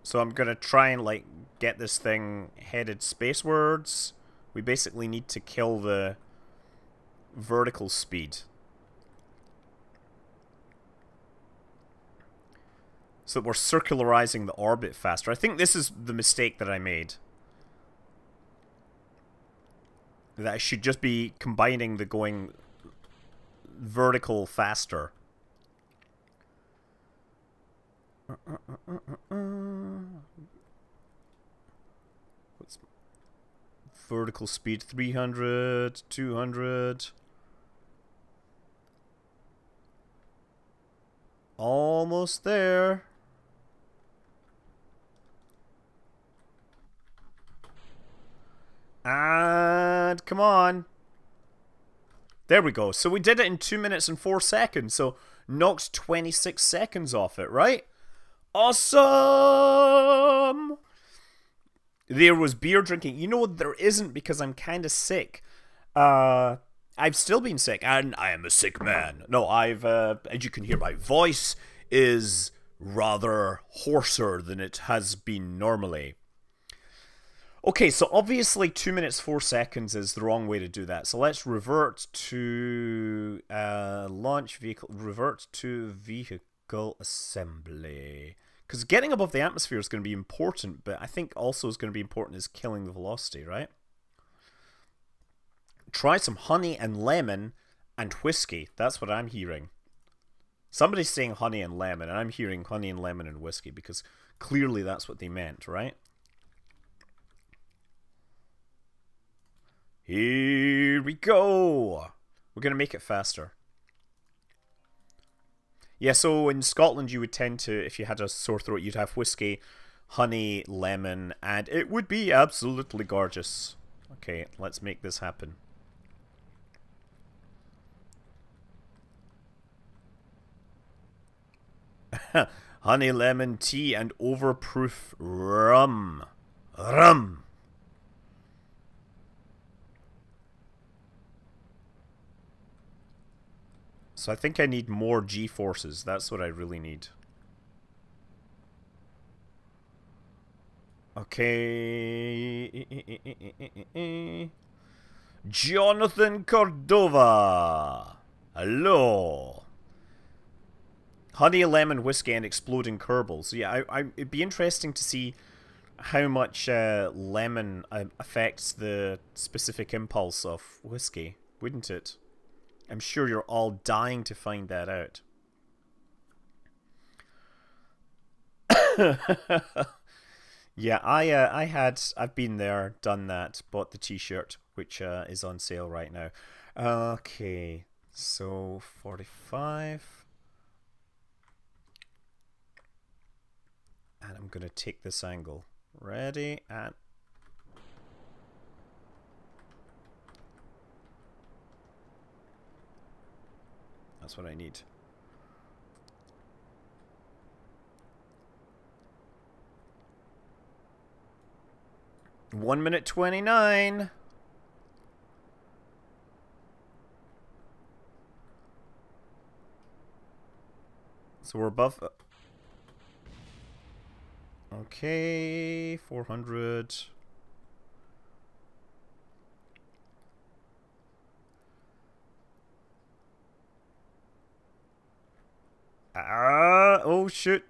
So I'm going to try and, like, get this thing headed spacewards. We basically need to kill the vertical speed. So that we're circularizing the orbit faster. I think this is the mistake that I made. That I should just be combining the going vertical faster. What's vertical speed? 300, 200. Almost there. And come on. There we go. So we did it in 2 minutes and 4 seconds. So knocked 26 seconds off it, right? Awesome! There was beer drinking. You know what? There isn't, because I'm kind of sick. I've still been sick, and I am a sick man. No, as you can hear, my voice is rather hoarser than it has been normally. Okay, so obviously 2 minutes 4 seconds is the wrong way to do that. So let's revert to launch vehicle. Revert to vehicle assembly. Because getting above the atmosphere is going to be important, but I think also is going to be important is killing the velocity, right? Try some honey and lemon and whiskey. That's what I'm hearing. Somebody's saying honey and lemon, and I'm hearing honey and lemon and whiskey, because clearly that's what they meant, right? Here we go. We're going to make it faster. Yeah, so in Scotland you would tend to, if you had a sore throat, you'd have whiskey, honey, lemon, and it would be absolutely gorgeous. Okay, let's make this happen. Honey, lemon, tea, and overproof rum. Rum. So I think I need more G-forces. That's what I really need. Okay. Jonathan Cordova. Hello. Honey, lemon, whiskey, and exploding Kerbal. So yeah, it'd be interesting to see how much lemon affects the specific impulse of whiskey, wouldn't it? I'm sure you're all dying to find that out. Yeah, I've been there, done that, bought the t-shirt, which is on sale right now. Okay, so 45. And I'm gonna take this angle. Ready, and that's what I need. One minute 29. So we're above. Okay, 400. Oh, shoot.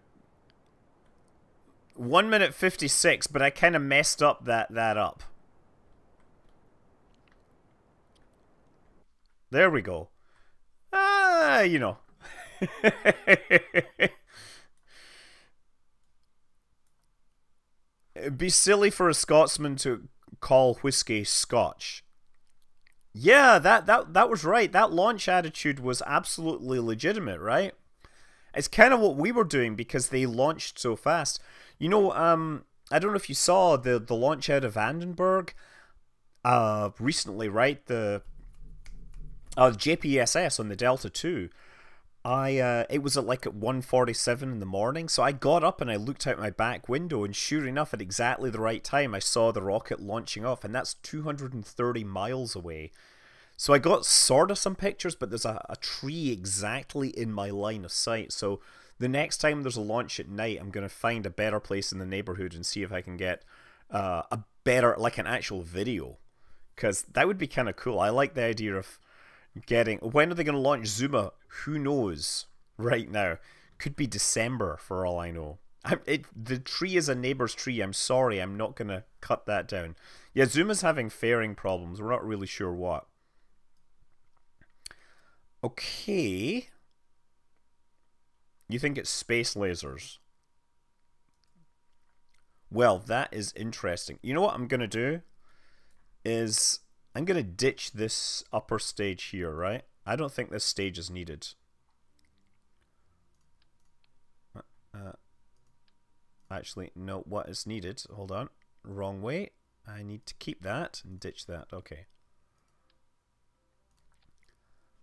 1 minute 56, but I kind of messed up that up. There we go. You know. It'd be silly for a Scotsman to call whiskey Scotch. Yeah, that was right. That launch attitude was absolutely legitimate, right? It's kind of what we were doing because they launched so fast. You know, I don't know if you saw the launch out of Vandenberg recently, right? The JPSS on the Delta 2. It was at 1:47 in the morning, so I got up and I looked out my back window, and sure enough, at exactly the right time, I saw the rocket launching off, and that's 230 miles away. So I got sort of some pictures, but there's a tree exactly in my line of sight. So the next time there's a launch at night, I'm going to find a better place in the neighborhood and see if I can get a better, like an actual video. Because that would be kind of cool. I like the idea of getting... When are they going to launch Zuma? Who knows right now? Could be December for all I know. The tree is a neighbor's tree. I'm sorry, I'm not going to cut that down. Yeah, Zuma's having fairing problems. We're not really sure what. Okay. You think it's space lasers? Well, that is interesting. You know what I'm going to do? Is I'm going to ditch this upper stage here, right? I don't think this stage is needed. Actually, no, what is needed? Hold on. Wrong way. I need to keep that and ditch that. Okay.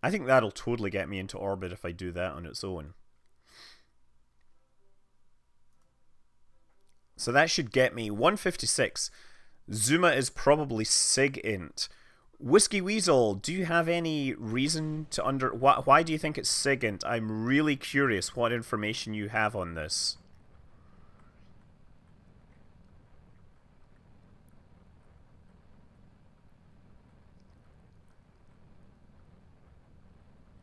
I think that'll totally get me into orbit if I do that on its own. So that should get me 156. Zuma is probably SIGINT. Whiskey Weasel, do you have any reason to why do you think it's SIGINT? I'm really curious what information you have on this.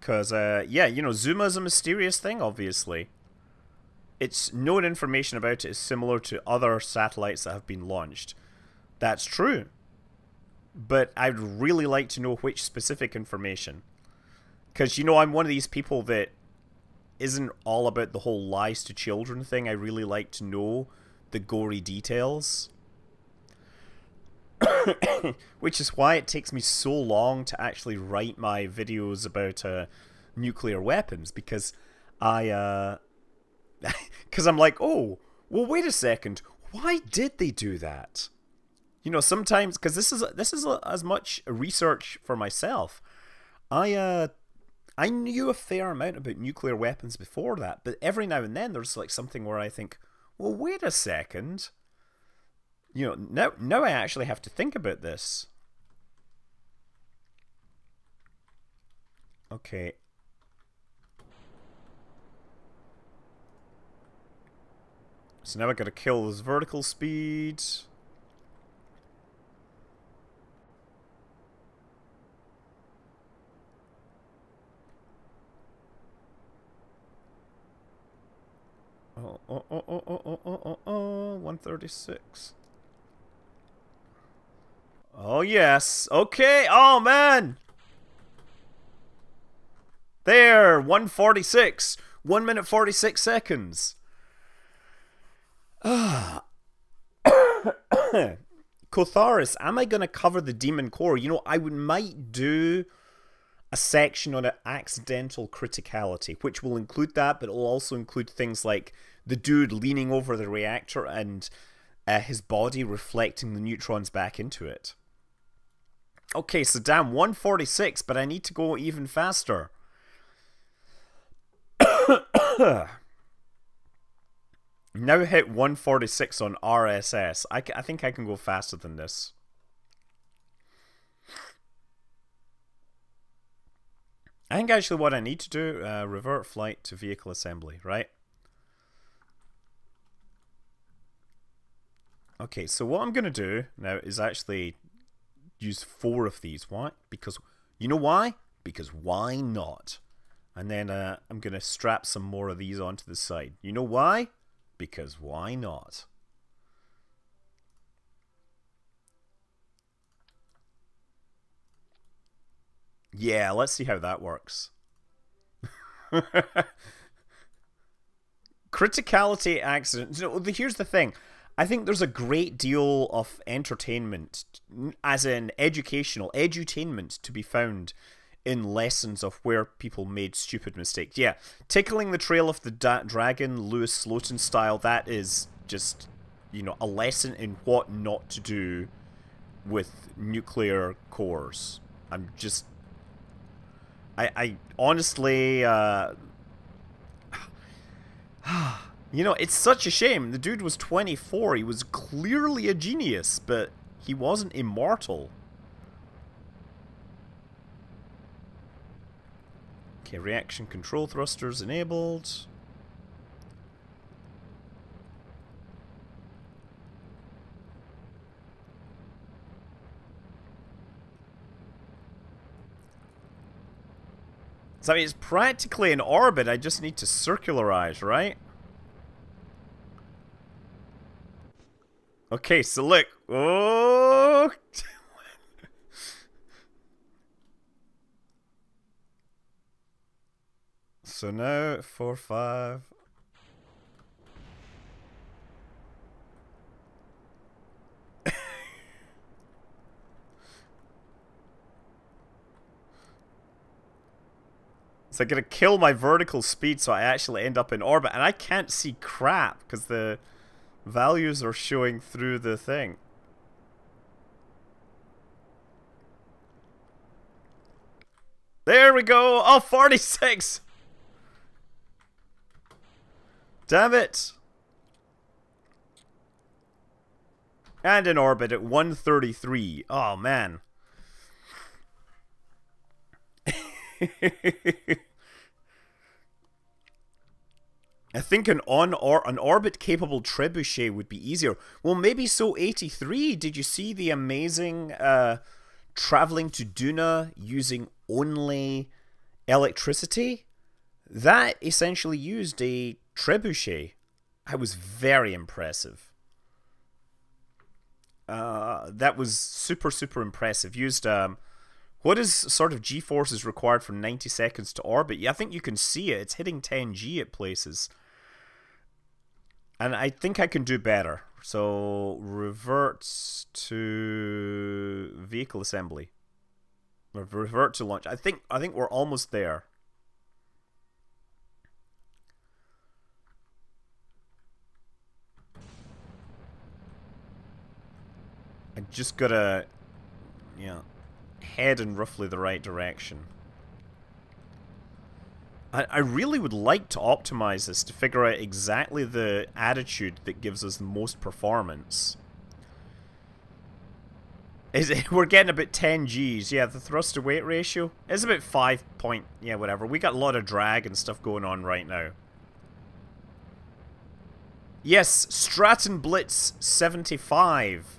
Because, yeah, you know, Zuma is a mysterious thing, obviously. It's known information about it is similar to other satellites that have been launched. That's true. But I'd really like to know which specific information. Because, you know, I'm one of these people that isn't all about the whole lies to children thing. I really like to know the gory details. Which is why it takes me so long to actually write my videos about nuclear weapons. Because because I'm like, oh, well, wait a second. Why did they do that? You know, sometimes, because this is as much research for myself. I knew a fair amount about nuclear weapons before that, but every now and then there's like something where I think, well, wait a second. You know, now I actually have to think about this. Okay. So now I gotta kill this vertical speed. Oh, 136. Oh, yes. Okay. Oh, man. There. 146. 1 minute 46 seconds. Kotharis, am I going to cover the Demon Core? You know, I might do a section on accidental criticality, which will include that, but it will also include things like the dude leaning over the reactor and his body reflecting the neutrons back into it. Okay, so damn, 146, but I need to go even faster. Now hit 146 on RSS. I think I can go faster than this. I think actually what I need to do, revert flight to vehicle assembly, right? Okay, so what I'm going to do now is actually use 4 of these. Why? Because, you know why? Because why not? And then I'm going to strap some more of these onto the side. You know why? Because why not? Yeah, let's see how that works. Criticality accident. No, here's the thing. I think there's a great deal of entertainment, as in educational, edutainment, to be found in lessons of where people made stupid mistakes. Yeah, tickling the trail of the dragon, Lewis Slotin style, that is just, you know, a lesson in what not to do with nuclear cores. I'm just... I honestly... You know, it's such a shame. The dude was 24. He was clearly a genius, but he wasn't immortal. Okay, reaction control thrusters enabled. So I mean, it's practically in orbit. I just need to circularize, right? Okay, so look. Oh! So now, 4, 5. So I'm gonna kill my vertical speed so I actually end up in orbit. And I can't see crap because the values are showing through the thing. There we go! Oh, 46! Damn it! And in orbit at 133. Oh, man. I think an orbit-capable trebuchet would be easier. Well, maybe so 83. Did you see the amazing traveling to Duna using only electricity? That essentially used a trebuchet. That was very impressive. That was super, super impressive. Used, what is sort of G-force is required for 90 seconds to orbit? Yeah, I think you can see it. It's hitting 10G at places. And I think I can do better. So, revert to vehicle assembly. Revert to launch. I think we're almost there. I just gotta, you know, head in roughly the right direction. I really would like to optimize this to figure out exactly the attitude that gives us the most performance. We're getting about 10 Gs. Yeah, the thrust to weight ratio is about 5 point... Yeah, whatever. We got a lot of drag and stuff going on right now. Yes, Stratton Blitz 75.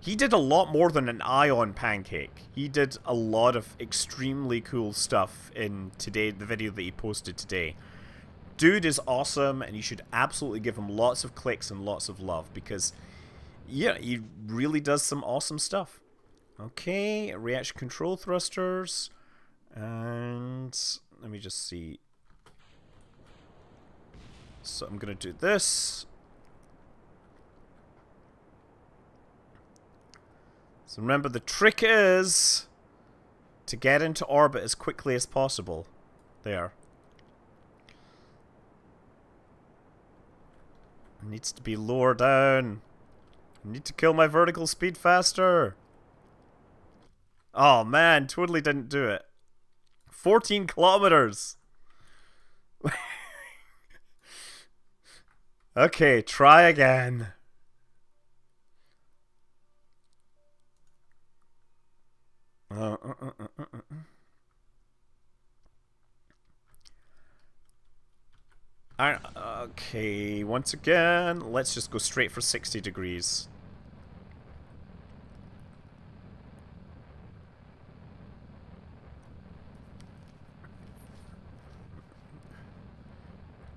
He did a lot more than an ion pancake. He did a lot of extremely cool stuff in the video that he posted today. Dude is awesome, and you should absolutely give him lots of clicks and lots of love, because, yeah, he really does some awesome stuff. Okay, reaction control thrusters, and let me just see. So I'm going to do this. So remember, the trick is to get into orbit as quickly as possible. There. It needs to be lower down. I need to kill my vertical speed faster. Oh man, totally didn't do it. 14 kilometers. Okay, try again. Okay, once again, let's just go straight for 60 degrees.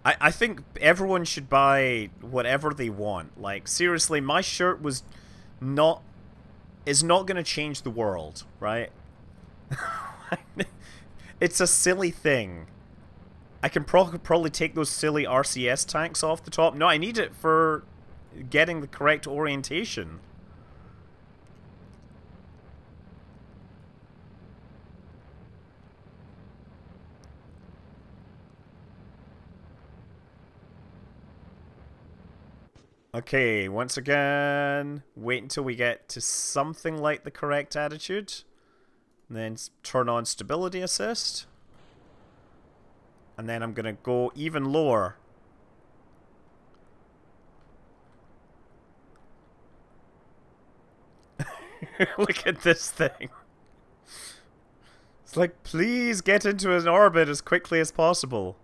I think everyone should buy whatever they want. Like, seriously, my shirt was not... is not going to change the world, right? It's a silly thing. I can probably take those silly RCS tanks off the top. No, I need it for getting the correct orientation. Okay, once again, wait until we get to something like the correct attitude. And then turn on stability assist. And then I'm gonna go even lower. Look at this thing. It's like, please get into an orbit as quickly as possible.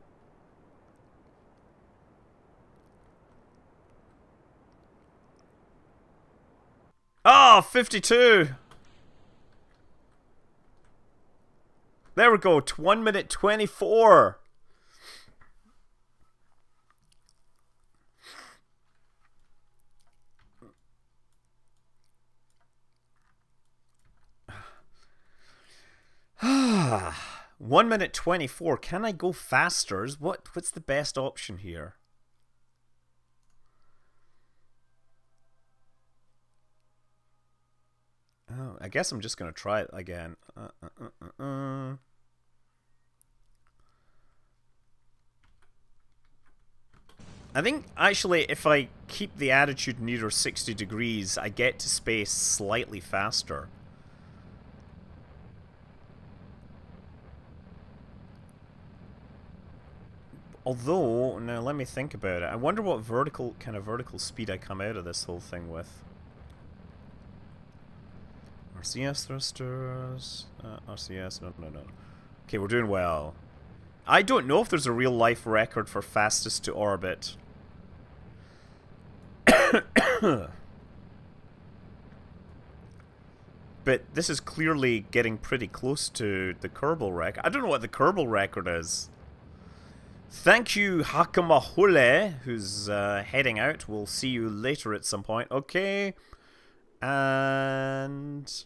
Oh, 52! There we go, 1 minute 24! Ah, 1 minute 24. Can I go faster? What's the best option here? Oh, I guess I'm just gonna try it again. I think actually if I keep the attitude near 60 degrees, I get to space slightly faster. Although, now let me think about it. I wonder what kind of vertical speed I come out of this whole thing with. RCS thrusters. RCS. No. Okay, we're doing well. I don't know if there's a real life record for fastest to orbit. But this is clearly getting pretty close to the Kerbal record. I don't know what the Kerbal record is. Thank you, Hakamahule, who's heading out. We'll see you later at some point. Okay. And...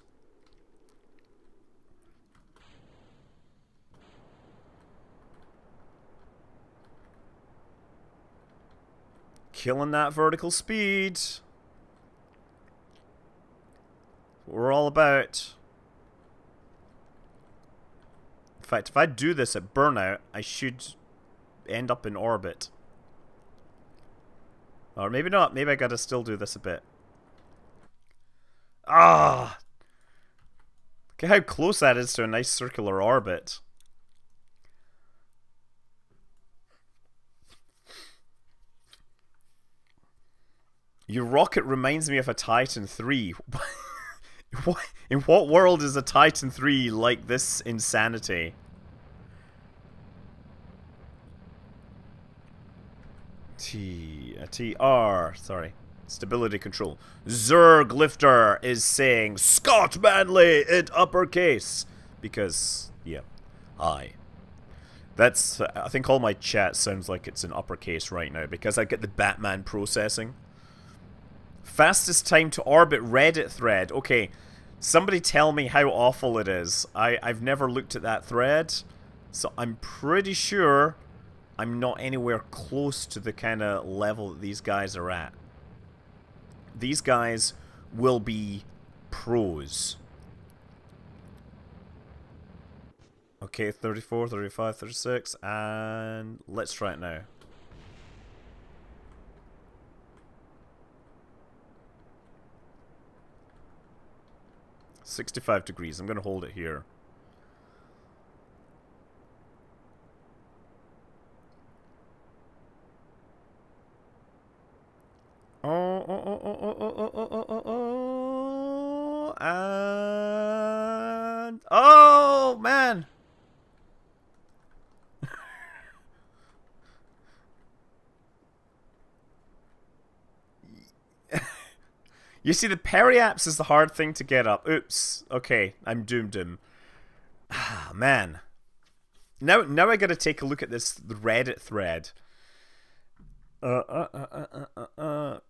killing that vertical speed. We're all about. In fact, if I do this at burnout, I should end up in orbit. Or maybe not. Maybe I gotta still do this a bit. Ah! Look at how close that is to a nice circular orbit. Your rocket reminds me of a Titan 3. In what world is a Titan 3 like this insanity? TR, sorry. Stability control. Zerg Lifter is saying Scott Manley in uppercase. Because, yeah. Hi. That's, I think all my chat sounds like it's in uppercase right now because I get the Batman processing. Fastest time to orbit Reddit thread. Okay, somebody tell me how awful it is. I've never looked at that thread, so I'm pretty sure I'm not anywhere close to the kind of level that these guys are at. These guys will be pros. Okay, 34, 35, 36, and let's try it now. $65 degrees. I'm going to hold it here. And oh man. You see, the periaps is the hard thing to get up. Oops. Okay, I'm doomed him. Ah, man. Now I gotta take a look at this Reddit thread. Now,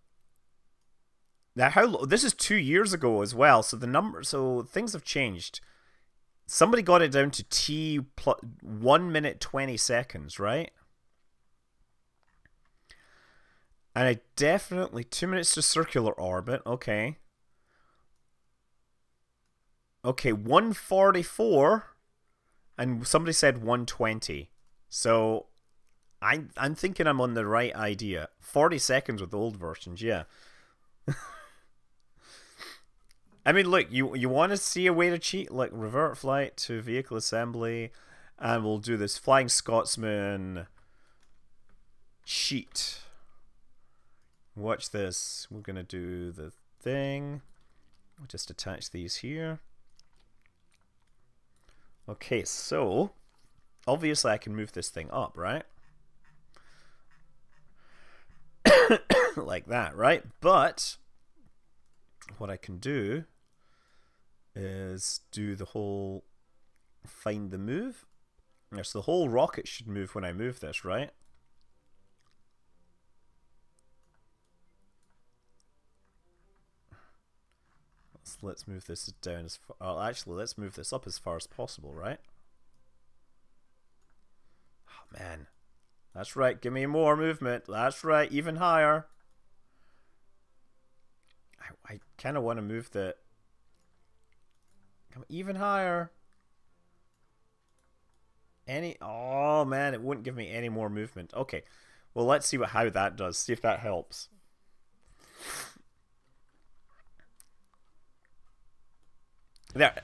this is 2 years ago as well, so the number, so things have changed. Somebody got it down to T plus 1 minute 20 seconds, right? And I definitely 2 minutes to circular orbit. Okay. Okay, 144, and somebody said 120. So I'm thinking I'm on the right idea. 40 seconds with old versions, yeah. I mean, look, you want to see a way to cheat? Like, revert flight to vehicle assembly, and we'll do this Flying Scotsman cheat. Watch this. We're going to do the thing. We'll just attach these here. Okay, so obviously I can move this thing up, right? Like that, right? But what I can do is do the whole find the move. So the whole rocket should move when I move this, right? Let's move this down as far. Oh, actually, let's move this up as far as possible, right? Oh, man. That's right. Give me more movement. That's right. Even higher. I kind of want to move the... Come even higher. Oh, man. It wouldn't give me any more movement. Okay. Well, let's see how that does. See if that helps. There.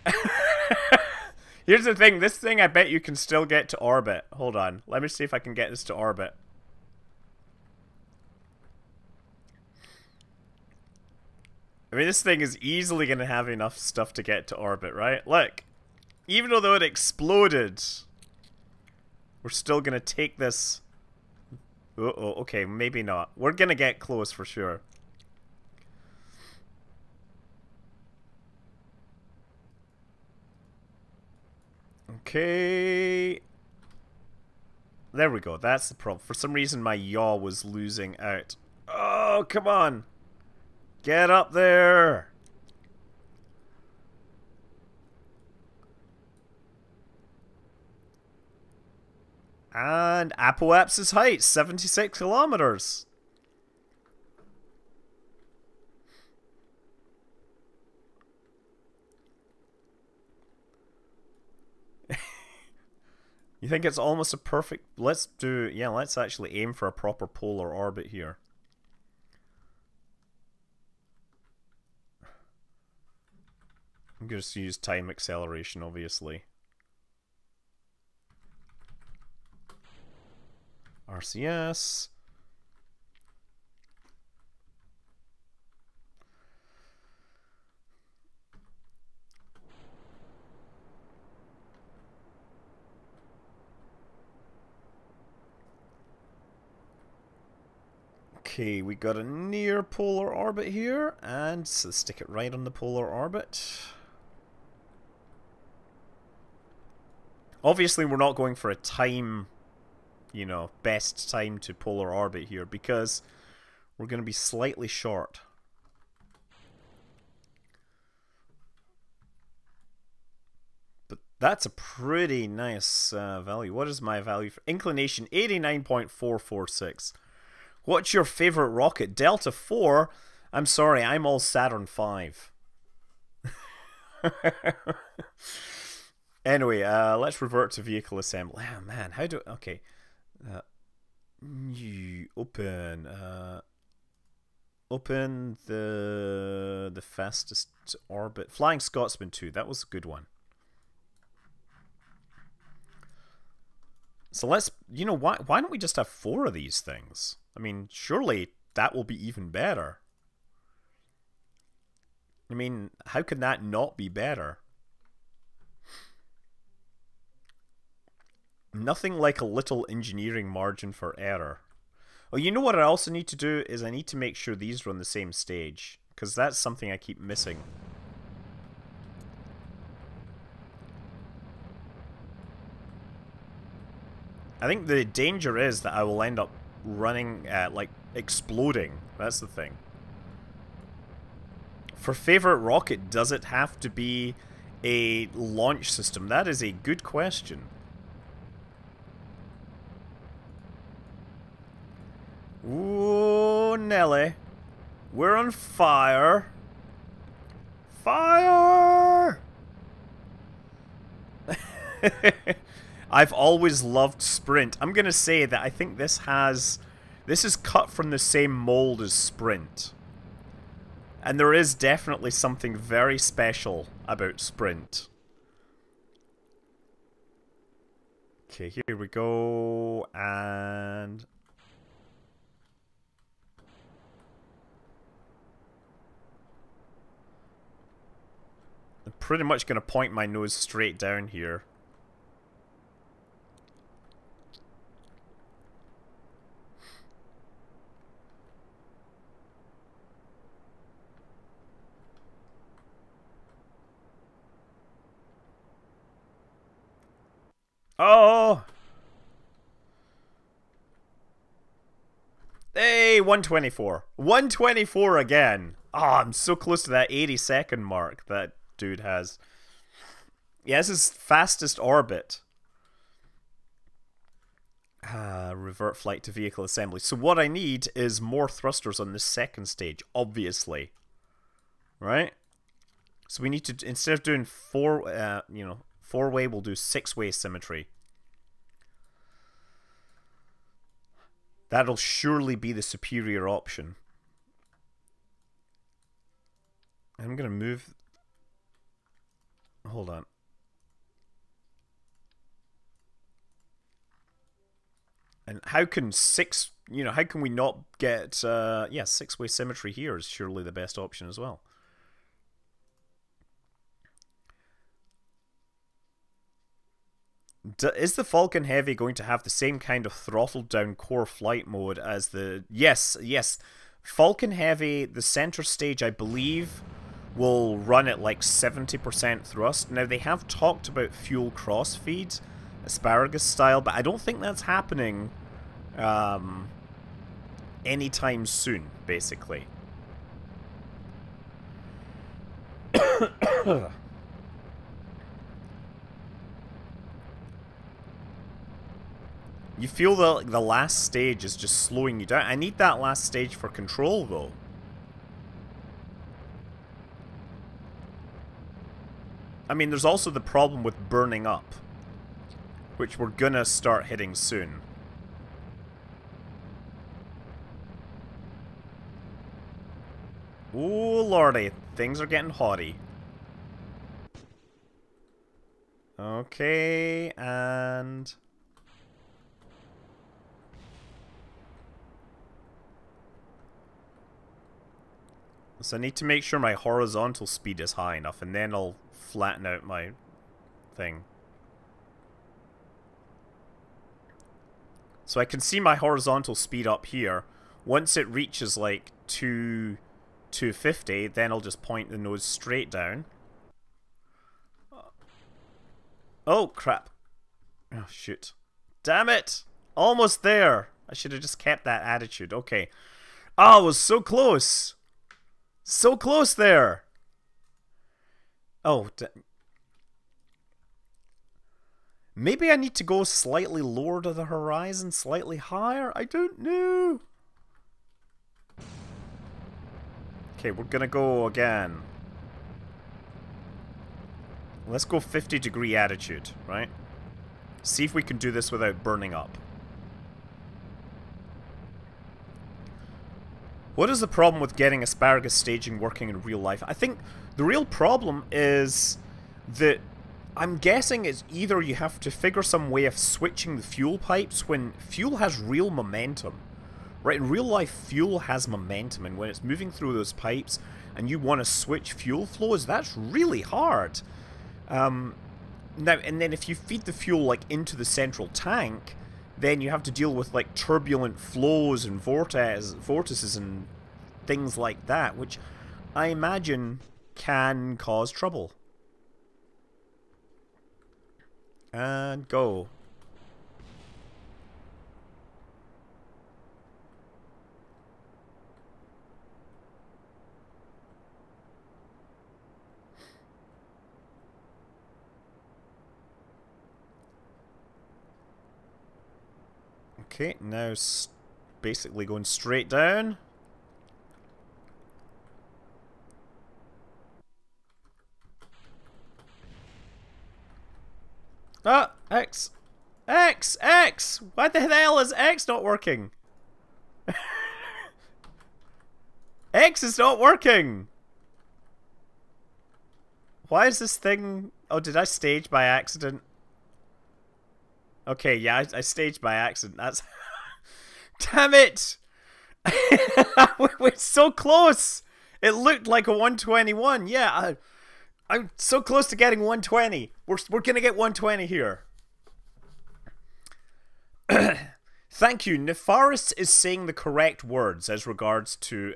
Here's the thing. This thing, I bet you can still get to orbit. Hold on. Let me see if I can get this to orbit. I mean, this thing is easily going to have enough stuff to get to orbit, right? Look. Even though it exploded, we're still going to take this... Uh-oh, okay, maybe not. We're going to get close for sure. Okay. There we go. That's the problem. For some reason, my yaw was losing out. Oh, come on. Get up there. And Apoaps's height, 76 kilometers. You think it's almost a perfect... Let's actually aim for a proper polar orbit here. I'm going to use time acceleration, obviously. RCS. Okay, we got a near polar orbit here, and so stick it right on the polar orbit. Obviously, we're not going for a time, you know, best time to polar orbit here, because we're going to be slightly short. But that's a pretty nice value. What is my value for inclination? 89.446. What's your favorite rocket? Delta 4? I'm sorry, I'm all Saturn 5. Anyway, let's revert to vehicle assembly. Oh, man, how do... Okay. Open... Open the fastest orbit. Flying Scotsman 2. That was a good one. So let's... You know, why don't we just have 4 of these things? I mean, surely that will be even better. I mean, how can that not be better? Nothing like a little engineering margin for error. Oh, you know what I also need to do is I need to make sure these are on the same stage, because that's something I keep missing. I think the danger is that I will end up running, like, exploding. That's the thing. For favorite rocket, does it have to be a launch system? That is a good question. Ooh, Nelly. We're on fire. Fire! I've always loved Sprint. I'm gonna say that I think this is cut from the same mold as Sprint. And there is definitely something very special about Sprint. Okay, here we go, and... I'm pretty much going to point my nose straight down here. Oh! Hey, 124. 124 again. Oh, I'm so close to that 80-second mark that dude has. Yeah, this is fastest orbit. Revert flight to vehicle assembly. So what I need is more thrusters on this second stage, obviously. Right? So we need to, instead of doing four-way, we'll do six-way symmetry. That'll surely be the superior option. I'm gonna move... Hold on. And how can how can we not get, yeah, six-way symmetry here is surely the best option as well. Is the Falcon Heavy going to have the same kind of throttled down core flight mode as the... Yes, yes. Falcon Heavy, the center stage, I believe, will run at like 70% thrust. Now, they have talked about fuel crossfeed, asparagus style, but I don't think that's happening anytime soon, basically. You feel the last stage is just slowing you down. I need that last stage for control, though. I mean, there's also the problem with burning up, which we're gonna start hitting soon. Ooh, lordy. Things are getting haughty. Okay, and... So I need to make sure my horizontal speed is high enough, and then I'll flatten out my thing. So I can see my horizontal speed up here. Once it reaches like 250, then I'll just point the nose straight down. Oh, crap. Oh, shoot. Damn it! Almost there! I should have just kept that attitude. Okay. Oh, I was so close! So close there! Oh, maybe I need to go slightly lower to the horizon, slightly higher? I don't know. Okay, we're gonna go again. Let's go 50-degree attitude, right? See if we can do this without burning up. What is the problem with getting asparagus staging working in real life? I think the real problem is that I'm guessing it's either you have to figure some way of switching the fuel pipes when fuel has real momentum. Right, in real life, fuel has momentum, and when it's moving through those pipes and you want to switch fuel flows, that's really hard. Now, and then if you feed the fuel like into the central tank, then you have to deal with like turbulent flows and vortices and things like that, which I imagine can cause trouble. And go. Okay, now basically going straight down. Ah, X! X! X! Why the hell is X not working? X is not working! Why is this thing... Oh, did I stage by accident? Okay, yeah, I staged by accident. That's... Damn it! We're so close! It looked like a 121. Yeah, I'm so close to getting 120. We're gonna get 120 here. Thank you. Nefaris is saying the correct words as regards to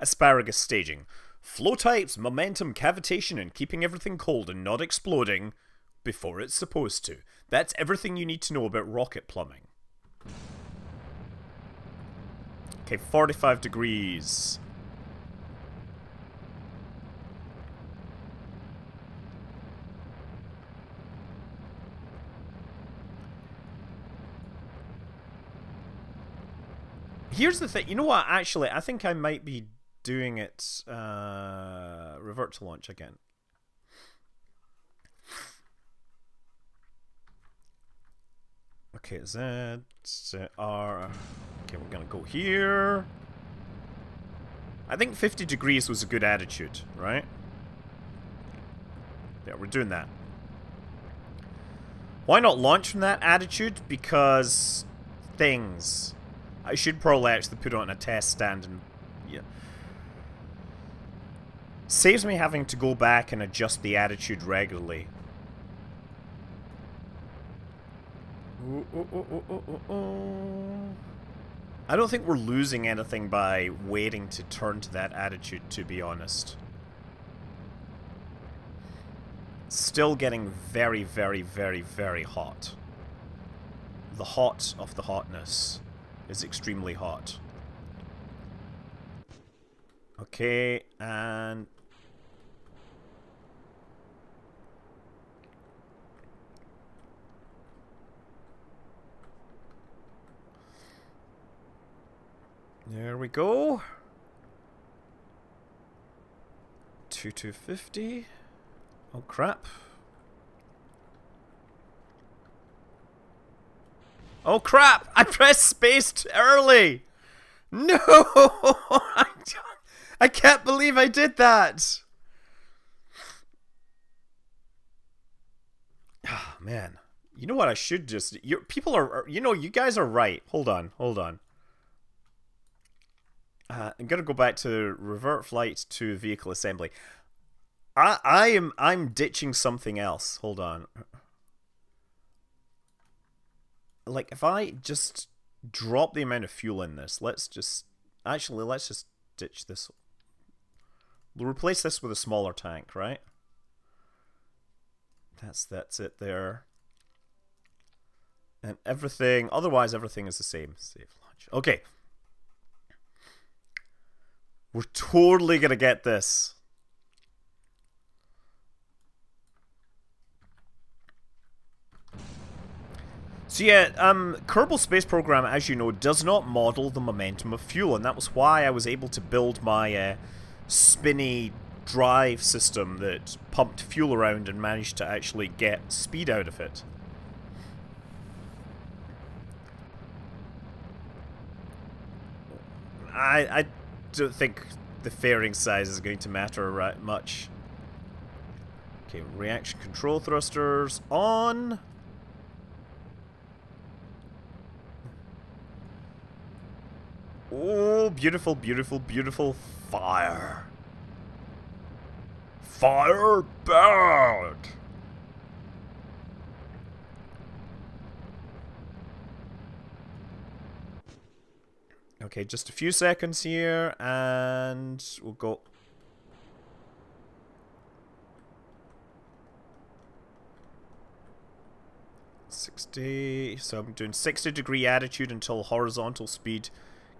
asparagus staging. Flow types, momentum, cavitation, and keeping everything cold and not exploding before it's supposed to. That's everything you need to know about rocket plumbing. Okay, 45 degrees. Here's the thing. You know what? Actually, I think I might be doing it revert to launch again. Okay, Z, R. Okay, we're gonna go here. I think 50 degrees was a good attitude, right? Yeah, we're doing that. Why not launch from that attitude? Because things. I should probably actually put it on a test stand and... yeah. Saves me having to go back and adjust the attitude regularly. I don't think we're losing anything by waiting to turn to that attitude, to be honest. Still getting very, very, very, very hot. The hot of the hotness is extremely hot. Okay, and... there we go. 250. Oh crap. Oh crap! I pressed space too early! No! I can't believe I did that! Ah, oh, man. You know what I should just... people are... You know, you guys are right. Hold on, hold on. I'm gonna go back to revert flight to vehicle assembly. I'm ditching something else. Hold on. Like, if I just drop the amount of fuel in this, let's just... Actually, let's just ditch this. We'll replace this with a smaller tank, right? That's it there. And everything... Otherwise, everything is the same. Save launch. Okay. We're totally gonna get this. So yeah, Kerbal Space Program, as you know, does not model the momentum of fuel, and that was why I was able to build my spinny drive system that pumped fuel around and managed to actually get speed out of it. I don't think the fairing size is going to matter much. Okay, reaction control thrusters on. Oh, beautiful, beautiful, beautiful fire. Fire bad. Okay, just a few seconds here, and we'll go. So I'm doing 60-degree attitude until horizontal speed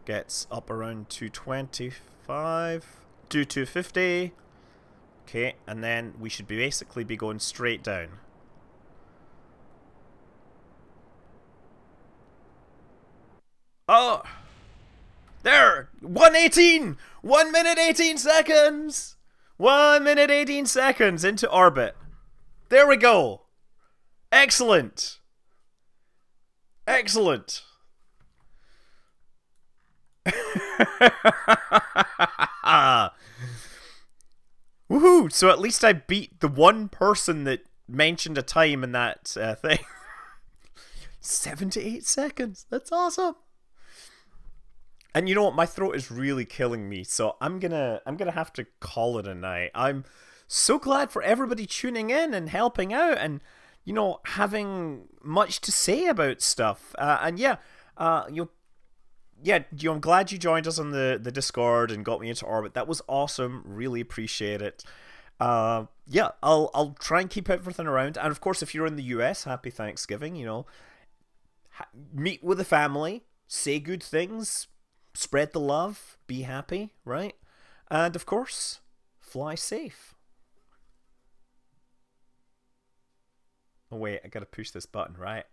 gets up around 225, do 250. Okay, and then we should basically be going straight down. 1:18! 1 minute 18 seconds! 1 minute 18 seconds into orbit. There we go. Excellent. Excellent. Woohoo! So at least I beat the one person that mentioned a time in that thing. 7 to 8 seconds. That's awesome. And you know what? My throat is really killing me, so I'm gonna have to call it a night. I'm so glad for everybody tuning in and helping out, and you know, having much to say about stuff. And yeah, I'm glad you joined us on the Discord and got me into orbit. That was awesome. Really appreciate it. Yeah, I'll try and keep everything around. And of course, if you're in the US, happy Thanksgiving. You know, meet with the family, say good things, spread the love, be happy, right? And of course, fly safe. Oh wait, I gotta push this button, right?